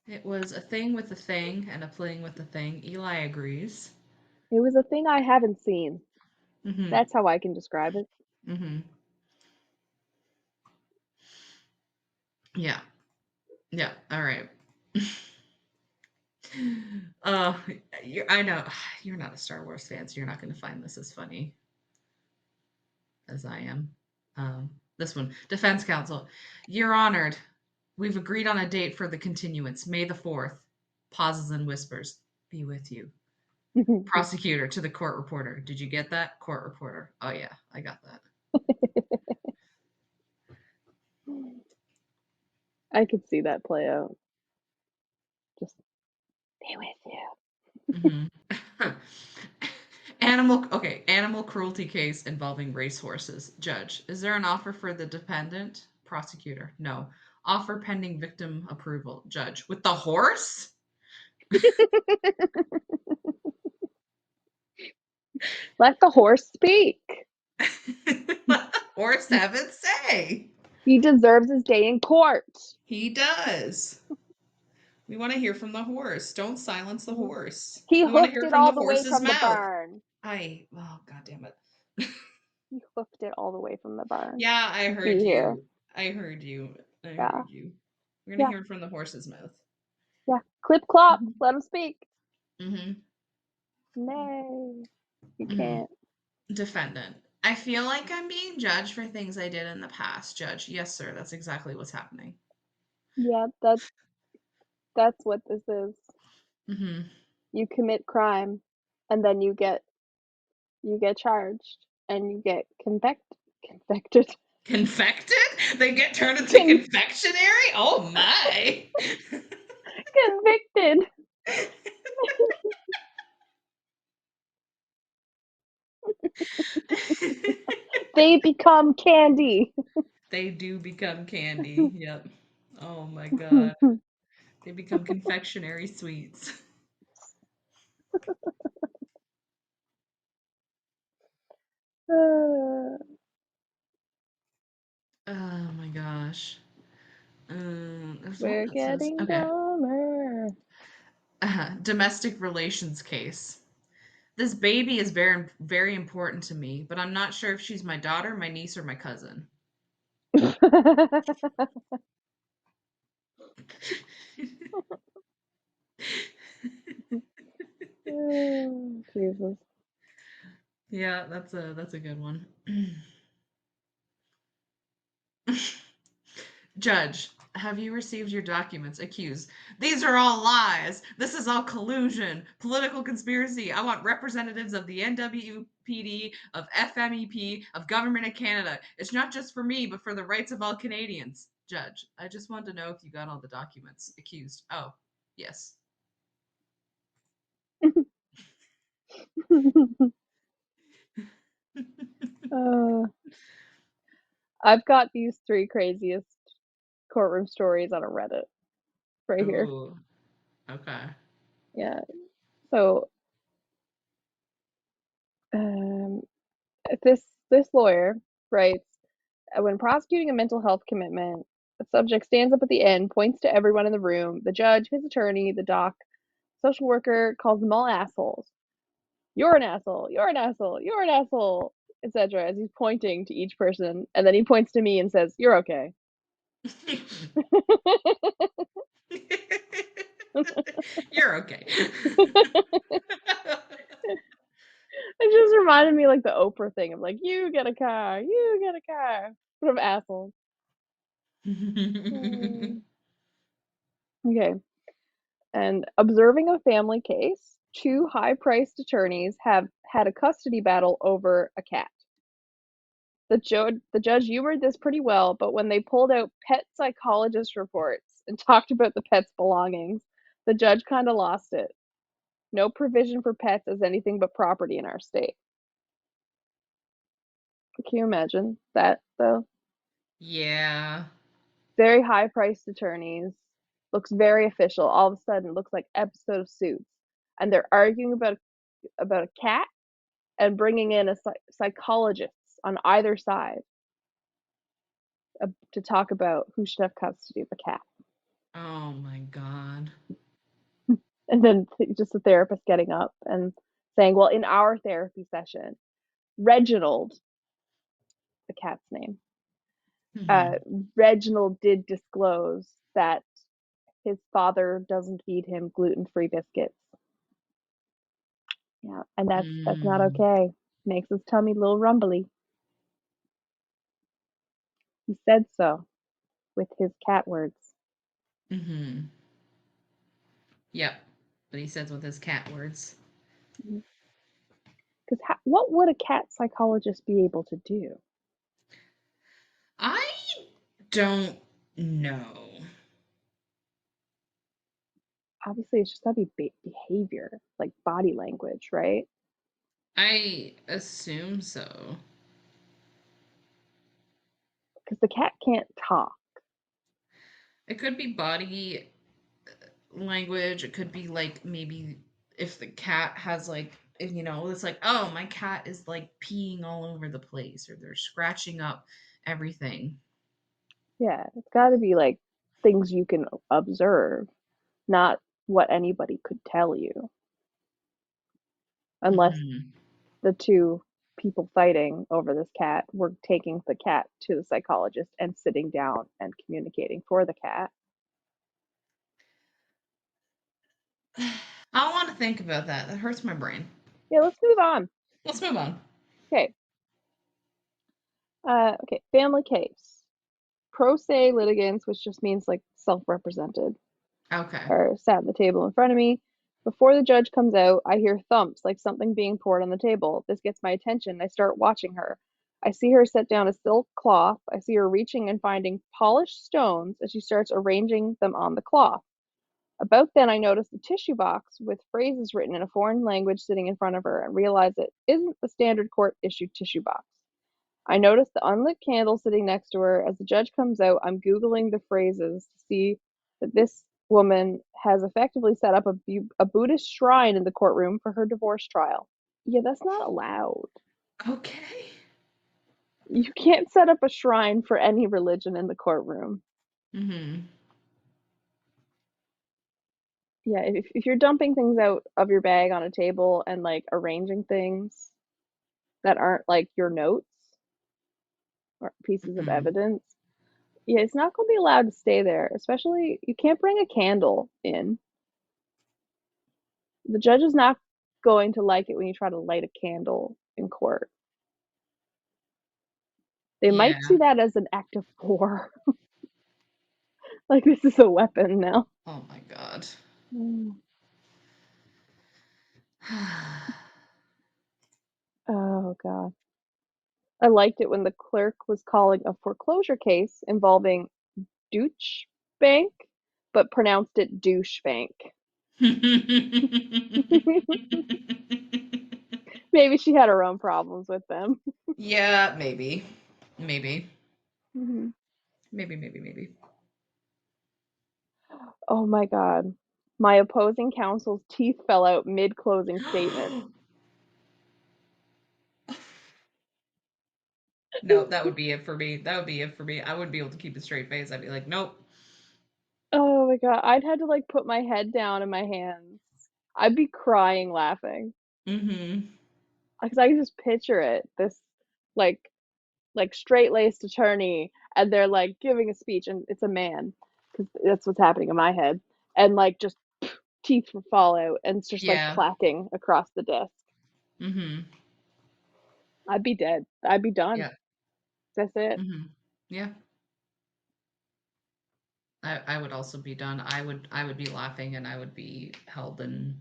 It was a thing with a thing and a fling with a thing. Eli agrees. It was a thing I haven't seen. Mm-hmm. That's how I can describe it. Mm-hmm. Yeah. Yeah. All right. Uh, I know you're not a Star Wars fan, so you're not going to find this as funny as I am. This one, Defense Counsel. You're honored. We've agreed on a date for the continuance, May the 4th. Pauses and whispers. Be with you. Prosecutor to the court reporter. Did you get that? Court reporter. Oh, yeah, I got that. I could see that play out. Just be with you. Animal cruelty case involving racehorses. Judge, is there an offer for the defendant? Prosecutor, no. Offer pending victim approval. Judge, with the horse? Let the horse speak. Let the horse have its say. He deserves his day in court. He does. We want to hear from the horse. Don't silence the horse. He We want to hoofed hear it from all the the way horse's from the mouth. barn. Oh, God damn it. He hoofed it all the way from the barn. Yeah, I heard you. Here. I heard you. Yeah. Heard you. We're going to hear it from the horse's mouth. Yeah. Clip clop. Let him speak. Mm-hmm. Nay. You can't. Defendant. I feel like I'm being judged for things I did in the past. Judge. Yes, sir. That's exactly what's happening. Yeah, that's what this is. Mm-hmm. You commit crime, and then you get charged, and you get convicted. Confected? They get turned into confectionery? Oh my! Convicted. They become candy. They do become candy. Yep. Oh my god. They become confectionery sweets. Oh my gosh. There's one We're that says, getting okay. dumber. Domestic relations case. This baby is very, very important to me, but I'm not sure if she's my daughter, my niece, or my cousin. Jesus. Yeah, that's a good one. Judge, have you received your documents? Accused. These are all lies. This is all collusion, political conspiracy. I want representatives of the NWPD, of FMEP, of Government of Canada. It's not just for me, but for the rights of all Canadians. Judge, I just want to know if you got all the documents. Accused. Oh, yes. I've got these 3 craziest courtroom stories on a Reddit right here. Ooh. Okay. Yeah. So, this lawyer writes, when prosecuting a mental health commitment, the subject stands up at the end, points to everyone in the room, the judge, his attorney, the doc, social worker, calls them all assholes. You're an asshole, you're an asshole, you're an asshole, etc. as he's pointing to each person, and then he points to me and says, "You're okay." You're okay. It just reminded me like the Oprah thing of like, you get a car, from assholes. Okay. And observing a family case, 2 high-priced attorneys have had a custody battle over a cat. The judge humored this pretty well, but when they pulled out pet psychologist reports and talked about the pet's belongings, the judge kind of lost it. No provision for pets as anything but property in our state. Can you imagine that, though? Yeah. Very high-priced attorneys, looks very official. All of a sudden, looks like episode of Suits, and they're arguing about a cat and bringing in a psychologists on either side to talk about who should have custody of the cat. Oh my god. And then just the therapist getting up and saying, well, in our therapy session, Reginald, the cat's name, Reginald did disclose that his father doesn't feed him gluten-free biscuits. Yeah, and that's not Mm. okay. Makes his tummy a little rumbly. He said so with his cat words. Mm-hmm. Yep. But he says with his cat words. Because what would a cat psychologist be able to do? I don't know. Obviously, it's just gotta be behavior, like body language, right? I assume so. Because the cat can't talk. It could be body language. It could be like maybe if the cat has like, it's like, oh, my cat is like peeing all over the place or they're scratching up everything. Yeah, it's gotta be like things you can observe, not what anybody could tell you, unless Hmm. the two people fighting over this cat were taking the cat to the psychologist and sitting down and communicating for the cat. I want to think about that. That hurts my brain. Yeah, let's move on. Let's move on. Okay. Okay, family case. Pro se litigants, which just means like self-represented, Okay. are sat at the table in front of me. Before the judge comes out, I hear thumps like something being poured on the table. This gets my attention. I start watching her. I see her set down a silk cloth. I see her reaching and finding polished stones as she starts arranging them on the cloth. About then, I notice a tissue box with phrases written in a foreign language sitting in front of her and realize it isn't the standard court issued tissue box. I notice the unlit candle sitting next to her. As the judge comes out, I'm Googling the phrases to see that this woman has effectively set up a Buddhist shrine in the courtroom for her divorce trial. Yeah, that's not allowed. Okay. You can't set up a shrine for any religion in the courtroom. Hmm. Yeah, if you're dumping things out of your bag on a table and like arranging things that aren't like your notes or pieces of Hmm. evidence, yeah, it's not going to be allowed to stay there. Especially, you can't bring a candle in. The judge is not going to like it when you try to light a candle in court. They Yeah. might see that as an act of war. Like this is a weapon now. Oh my god. Mm. Oh god. I liked it when the clerk was calling a foreclosure case involving Deutsche Bank, but pronounced it douche bank. Maybe she had her own problems with them. Yeah, maybe. Maybe. Mhm. Maybe. Oh my god. My opposing counsel's teeth fell out mid closing statement. No, that would be it for me. That would be it for me. I wouldn't be able to keep a straight face. I'd be like, nope. Oh my god, I'd had to like put my head down in my hands. I'd be crying laughing Mm-hmm. because I can just picture it. This like straight-laced attorney, and they're like giving a speech, and it's a man because that's what's happening in my head, and like just teeth will fall out, and it's just like Yeah. clacking across the desk. Mm-hmm. I'd be dead. I'd be done. Yeah. That's it. Mm-hmm. Yeah. I would also be done. I would be laughing and I would be held in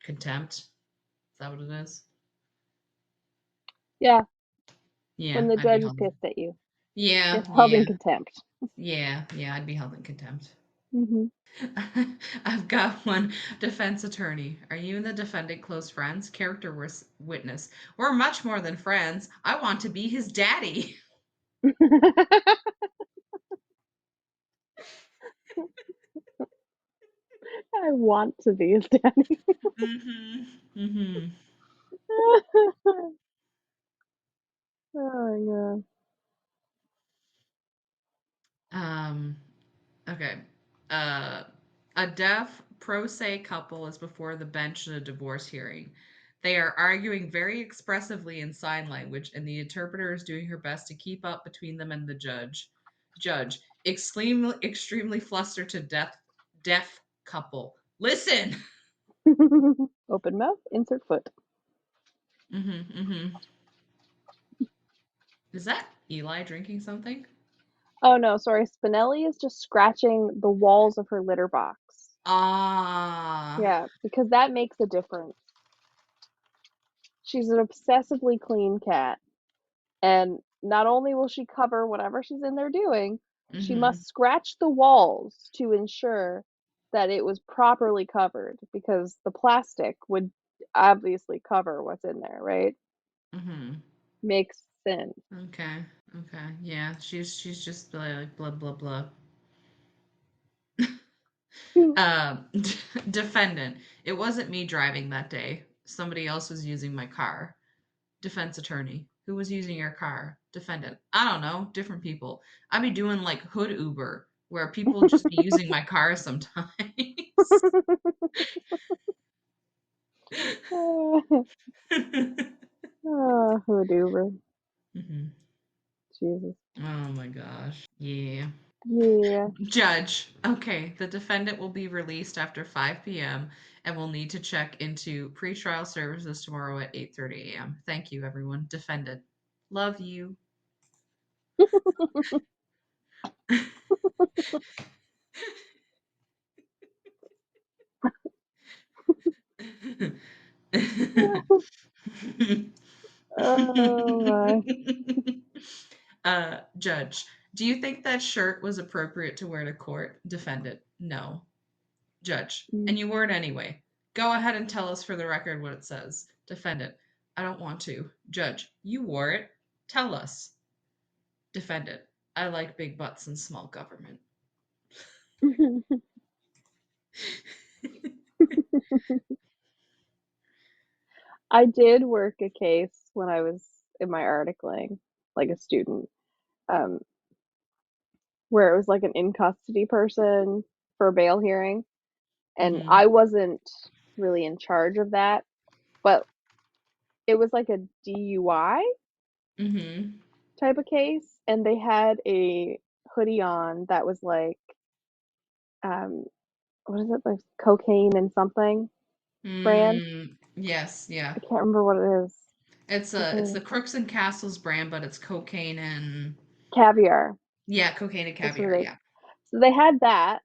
contempt. Is that what it is? Yeah, Yeah, when the I'd be judge is held. pissed at you, Yeah, it's held yeah, in contempt. yeah, I'd be held in contempt. Hmm. I've got one. Defense attorney. Are you and the defendant close friends? Character witness. We're much more than friends. I want to be his daddy. I want to be his daddy. Mm-hmm. Mm-hmm. Oh my god. Um, okay. Uh, a deaf pro se couple is before the bench in a divorce hearing. They are arguing very expressively in sign language, and the interpreter is doing her best to keep up between them and the judge. Judge, extremely flustered to death deaf couple. Listen. Open mouth, insert foot. Is that Eli drinking something? Oh no, sorry. Spinelli is just scratching the walls of her litter box. Ah. Yeah, because that makes a difference. She's an obsessively clean cat, and not only will she cover whatever she's in there doing, she must scratch the walls to ensure that it was properly covered, because the plastic would obviously cover what's in there, right? Makes sense. Okay. Okay. Yeah. She's just like blah blah blah. Defendant. It wasn't me driving that day. Somebody else was using my car. Defense attorney. Who was using your car? Defendant. I don't know. Different people. I'd be doing like hood Uber, where people just be using my car sometimes. Whatever. Mhm. Jesus. Oh my gosh. Yeah. Yeah. Judge. Okay, the defendant will be released after 5 p.m. and will need to check into pretrial services tomorrow at 8:30 a.m. Thank you, everyone. Defendant. Love you. Oh my. Judge, do you think that shirt was appropriate to wear to court? Defendant, no. Judge, and you wore it anyway. Go ahead and tell us for the record what it says. Defendant, I don't want to. Judge, you wore it. Tell us. Defendant, I like big butts and small government. I did work a case when I was in my articling, like a student, um, where it was like an in custody person for a bail hearing, and Mm-hmm. I wasn't really in charge of that, but it was like a DUI Mm-hmm. type of case, and they had a hoodie on that was like, um, what is it, like cocaine and something brand? Yes, yeah. I can't remember what it is. It's the Cocaine, Crooks and Castles brand, but it's cocaine and caviar. yeah, cocaine and That's what caviar. it is. Yeah. So they had that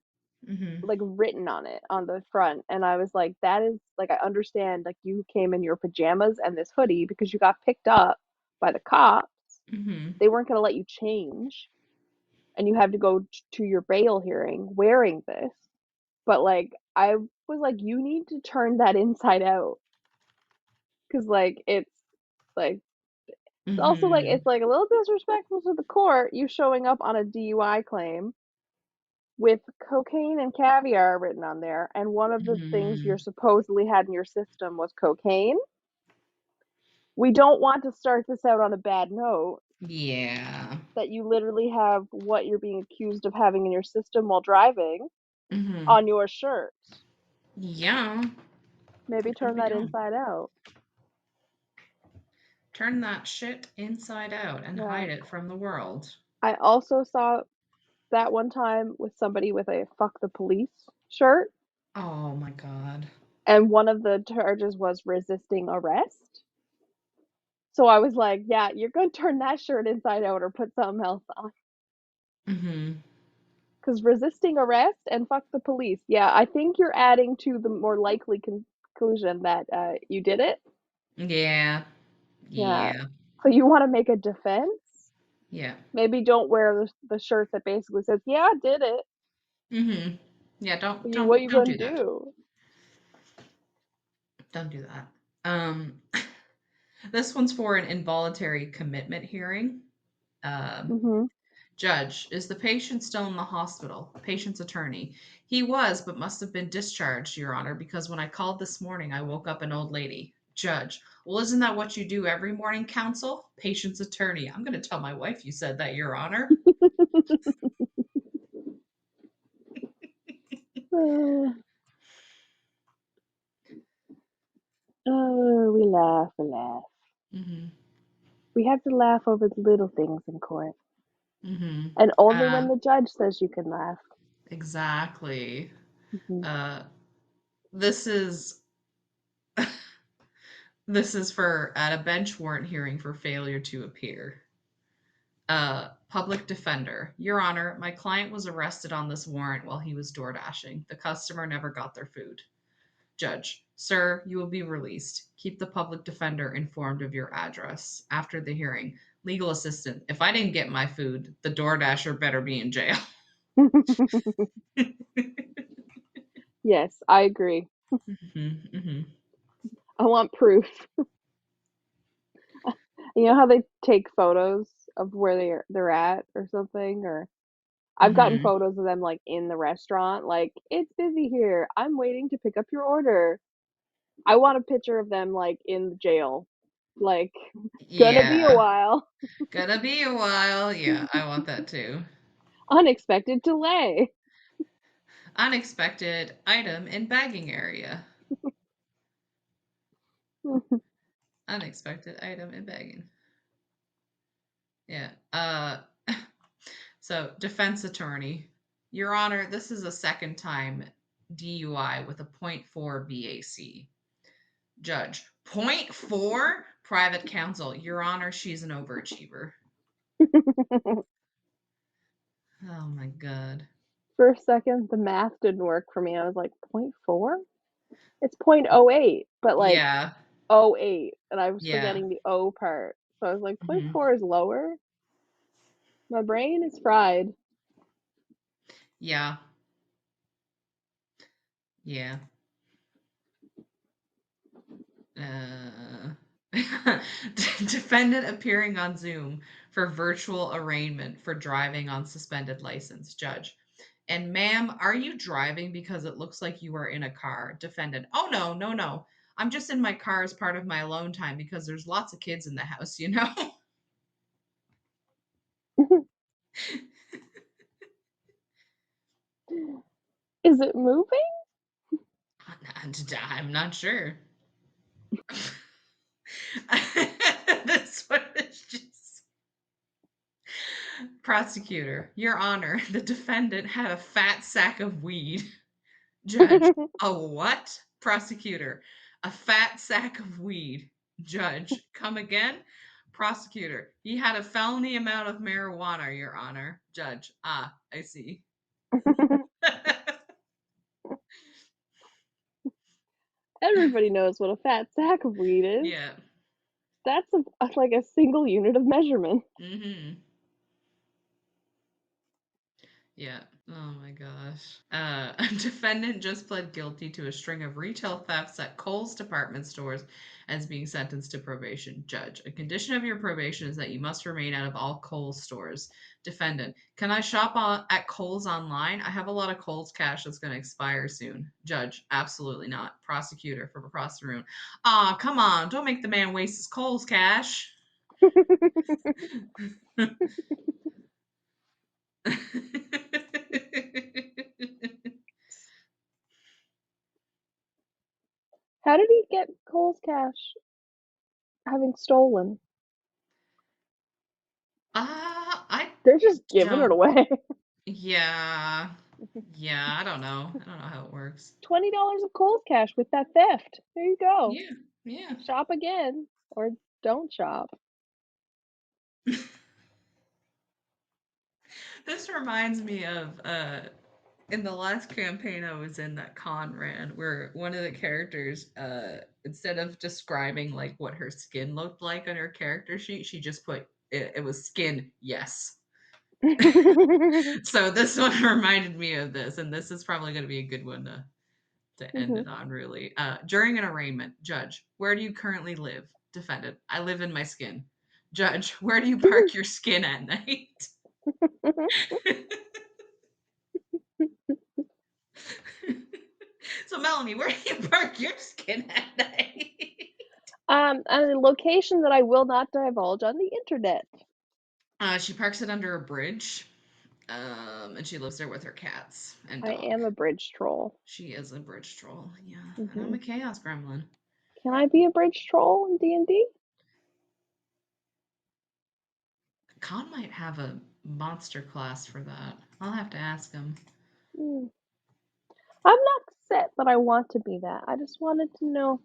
Mm-hmm. like written on it on the front, and I was like, that is like, I understand, like, you came in your pajamas and this hoodie because you got picked up by the cops. Mm-hmm. They weren't going to let you change, and you have to go to your bail hearing wearing this. But like, I was like, you need to turn that inside out, because like like it's also like, Mm-hmm. it's like a little disrespectful to the court, you showing up on a DUI claim with cocaine and caviar written on there, and one of the things Mm-hmm. you're supposedly had in your system was cocaine. We don't want to start this out on a bad note, Yeah. that you literally have what you're being accused of having in your system while driving Mm-hmm. on your shirt. Yeah. Maybe There turn we that go. inside out. Turn that shit inside out and Yeah. hide it from the world. I also saw that one time with somebody with a "fuck the police" shirt, Oh my god. and one of the charges was resisting arrest. So I was like, yeah, you're going to turn that shirt inside out or put something else on. Mm-hmm. Because resisting arrest and "fuck the police." Yeah, I think you're adding to the more likely conclusion that you did it. Yeah. Yeah. Yeah. So you want to make a defense? Yeah. Maybe don't wear the shirt that basically says, yeah, I did it. Mm-hmm. Yeah, What you don't going do to that. do? Don't do that. This one's for an involuntary commitment hearing. Um, Mm-hmm. Judge, is the patient still in the hospital? Patient's attorney. He was, but must have been discharged, Your Honor, because when I called this morning, I woke up an old lady. Judge, well, isn't that what you do every morning, counsel? Patient's attorney. I'm going to tell my wife you said that, Your Honor. Oh, we laugh and laugh. Mm-hmm. We have to laugh over the little things in court. Mm-hmm. And only when the judge says you can laugh. Exactly. Uh, this is this is for at a bench warrant hearing for failure to appear. Public defender. Your Honor, my client was arrested on this warrant while he was door dashing. The customer never got their food. Judge. Sir, you will be released. Keep the public defender informed of your address. After the hearing, legal assistant. If I didn't get my food, the door dasher better be in jail. Yes, I agree. Mm-hmm. I want proof. You know how they take photos of where they're at or something? Or I've gotten Mm-hmm. photos of them like in the restaurant, like, it's busy here. I'm waiting to pick up your order. I want a picture of them like in the jail. Like, gonna be a Yeah. while. Gonna be a while. Yeah, I want that too. Unexpected delay. Unexpected item in bagging area. Unexpected item in bagging. Yeah. So defense attorney. Your Honor, this is a second time DUI with a 0.4 BAC. Judge. 0.4? Private counsel. Your Honor, she's an overachiever. Oh my god. For a second, the math didn't work for me. I was like, 0.4? It's 0.08, but like Yeah. 08, and I was Yeah. forgetting the O part. So I was like, Mm-hmm. 0.4 is lower? My brain is fried. Yeah. Yeah. Defendant appearing on Zoom for virtual arraignment for driving on suspended license. Judge. And ma'am, are you driving because it looks like you are in a car? Defendant. Oh no, no, no. I'm just in my car as part of my alone time because there's lots of kids in the house, you know? Is it moving? I'm not sure. This one is just prosecutor. Your Honor, the defendant had a fat sack of weed. Judge. A what? Prosecutor. A fat sack of weed. Judge. Come again? Prosecutor. He had a felony amount of marijuana, Your Honor. Judge. Ah, I see. Everybody knows what a fat sack of weed is. Yeah. That's like a single unit of measurement. Mm-hmm. Yeah. Oh my gosh. Defendant just pled guilty to a string of retail thefts at Kohl's department stores as being sentenced to probation. Judge. A condition of your probation is that you must remain out of all Kohl's stores. Defendant. Can I shop at Kohl's online? I have a lot of Kohl's cash that's going to expire soon. Judge. Absolutely not. Prosecutor from across the room. Aw, come on. Don't make the man waste his Kohl's cash. How did he get Cole's cash having stolen? I They're just giving it don't. away. Yeah. Yeah, I don't know. I don't know how it works. $20 of Cole's cash with that theft. There you go. Yeah. Yeah. Shop again or don't shop. This reminds me of in the last campaign I was in that Con ran, where one of the characters, instead of describing like what her skin looked like on her character sheet, she just put it was skin, yes. So this one reminded me of this, and this is probably going to be a good one to end it on, really. During an arraignment, judge, where do you currently live? Defendant, I live in my skin. Judge, where do you park your skin at night? So, Melanie, where do you park your skin at night? A location that I will not divulge on the internet. She parks it under a bridge, and she lives there with her cats and I dog. am a bridge troll. She is a bridge troll, yeah, and I'm a chaos gremlin. Can I be a bridge troll in D&D? Con might have a monster class for that. I'll have to ask him. I'm not set that I want to be that. I just wanted to know.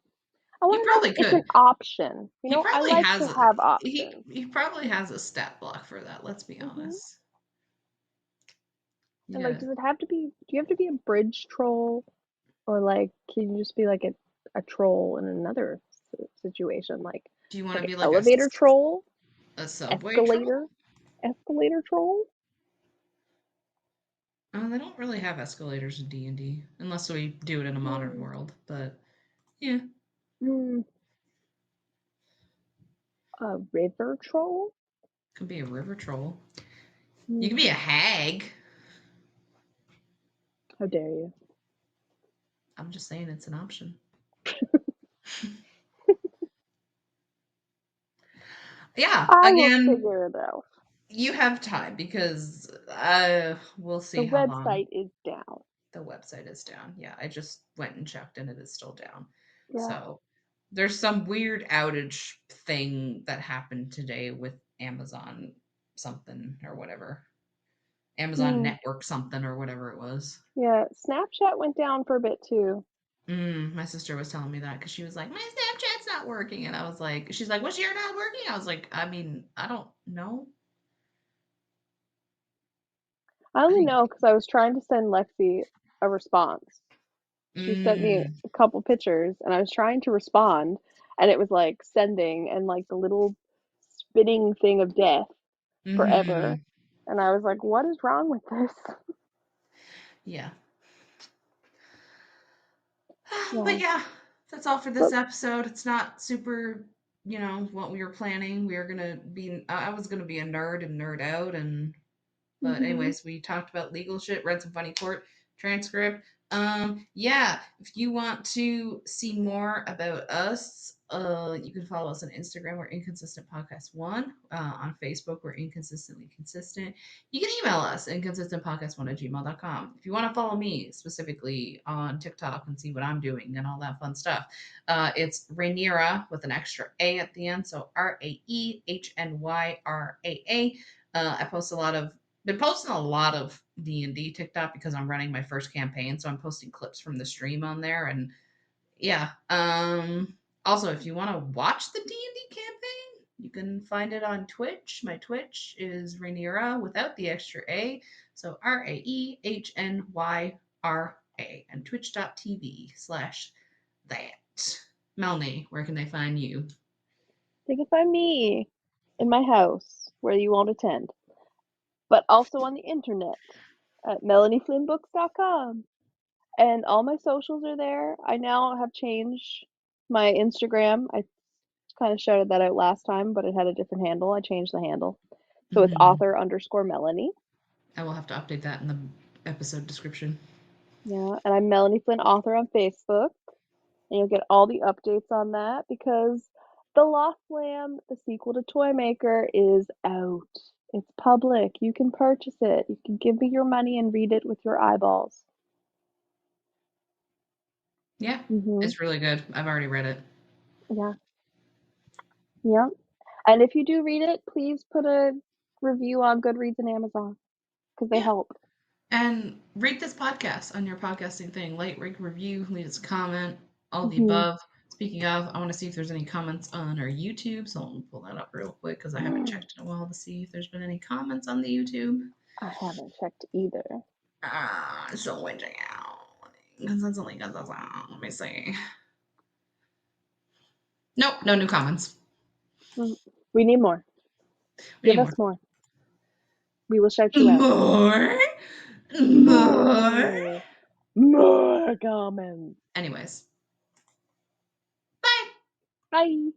I You want to know probably if it's an could. option. You He know, I probably like has to have he options. he probably has a stat block for that, let's be Hmm. honest. And like, Yeah. does it have to be? Do you have to be a bridge troll, or like, can you just be like a troll in another situation, Do you want to like an be like elevator troll, a subway troll? escalator troll? They don't really have escalators in D&D unless we do it in a modern Hmm. world, but yeah, Hmm. A river troll? could be a river troll. You could Hmm. be a hag. How dare you? I'm just saying it's an option. Yeah, I will again, figure it out. you have time because we'll see The how long. website is down. The website is down. Yeah, I just went and checked and it is still down. Yeah. So there's some weird outage thing that happened today with Amazon something or whatever. Amazon Hmm. Network something or whatever it was. Yeah. Snapchat went down for a bit too. My sister was telling me that because she was like, my Snapchat's not working. And I was like, she's like, what's your not working? I was like, I mean, I don't know. I I only think, know because I was trying to send Lexi a response. She sent me mm, a couple pictures and I was trying to respond and it was like sending and like the little spinning thing of death forever. mm-hmm. And I was like, what is wrong with this? Yeah. But Yeah. yeah, that's all for this But episode. It's not super, what we were planning. We were gonna be. I was gonna be a nerd and nerd out, and but hmm anyways, we talked about legal shit, read some funny court transcript. Yeah, if you want to see more about us, you can follow us on Instagram. We're Inconsistent Podcast One. On Facebook, we're Inconsistently Consistent. You can email us inconsistentpodcast1@gmail.com. If you want to follow me specifically on TikTok and see what I'm doing and all that fun stuff, it's Rhaenyra with an extra A at the end, so RAEHNYRAA. I post a lot of been posting a lot of D&D TikTok because I'm running my first campaign, so I'm posting clips from the stream on there and yeah. Also if you want to watch the D&D campaign, you can find it on Twitch. My Twitch is Rhaenyra without the extra A, so RAEHNYRA and twitch.tv/that. Melanie, where can they find you? they can find me in my house where you won't attend, but also on the internet at melanieflynnbooks.com. And all my socials are there. I now have changed my Instagram. I kind of shouted that out last time, but it had a different handle. I changed the handle. So it's Mm-hmm. author_Melanie. I will have to update that in the episode description. Yeah, and I'm Melanie Flynn Author on Facebook. And you'll get all the updates on that because The Lost Lamb, the sequel to Toymaker, is out. It's public. You can purchase it. You can give me your money and read it with your eyeballs. Yeah, Mm-hmm. it's really good. I've already read it. Yeah. Yep. And if you do read it, please put a review on Goodreads and Amazon because they Yeah. help. And rate this podcast on your podcasting thing. Like, rate, review, leave us a comment, all the Mm-hmm. above. Speaking of, I want to see if there's any comments on our YouTube, so I'll pull that up real quick because I haven't checked in a while to see if there's been any comments on the YouTube. I haven't checked either. So waiting out. Because that's only because that's out. Let me see. Nope, no new comments. We need more. We Give need more. us more. We will shout you out. More? More? More. More comments. Anyways. Bye! Bye.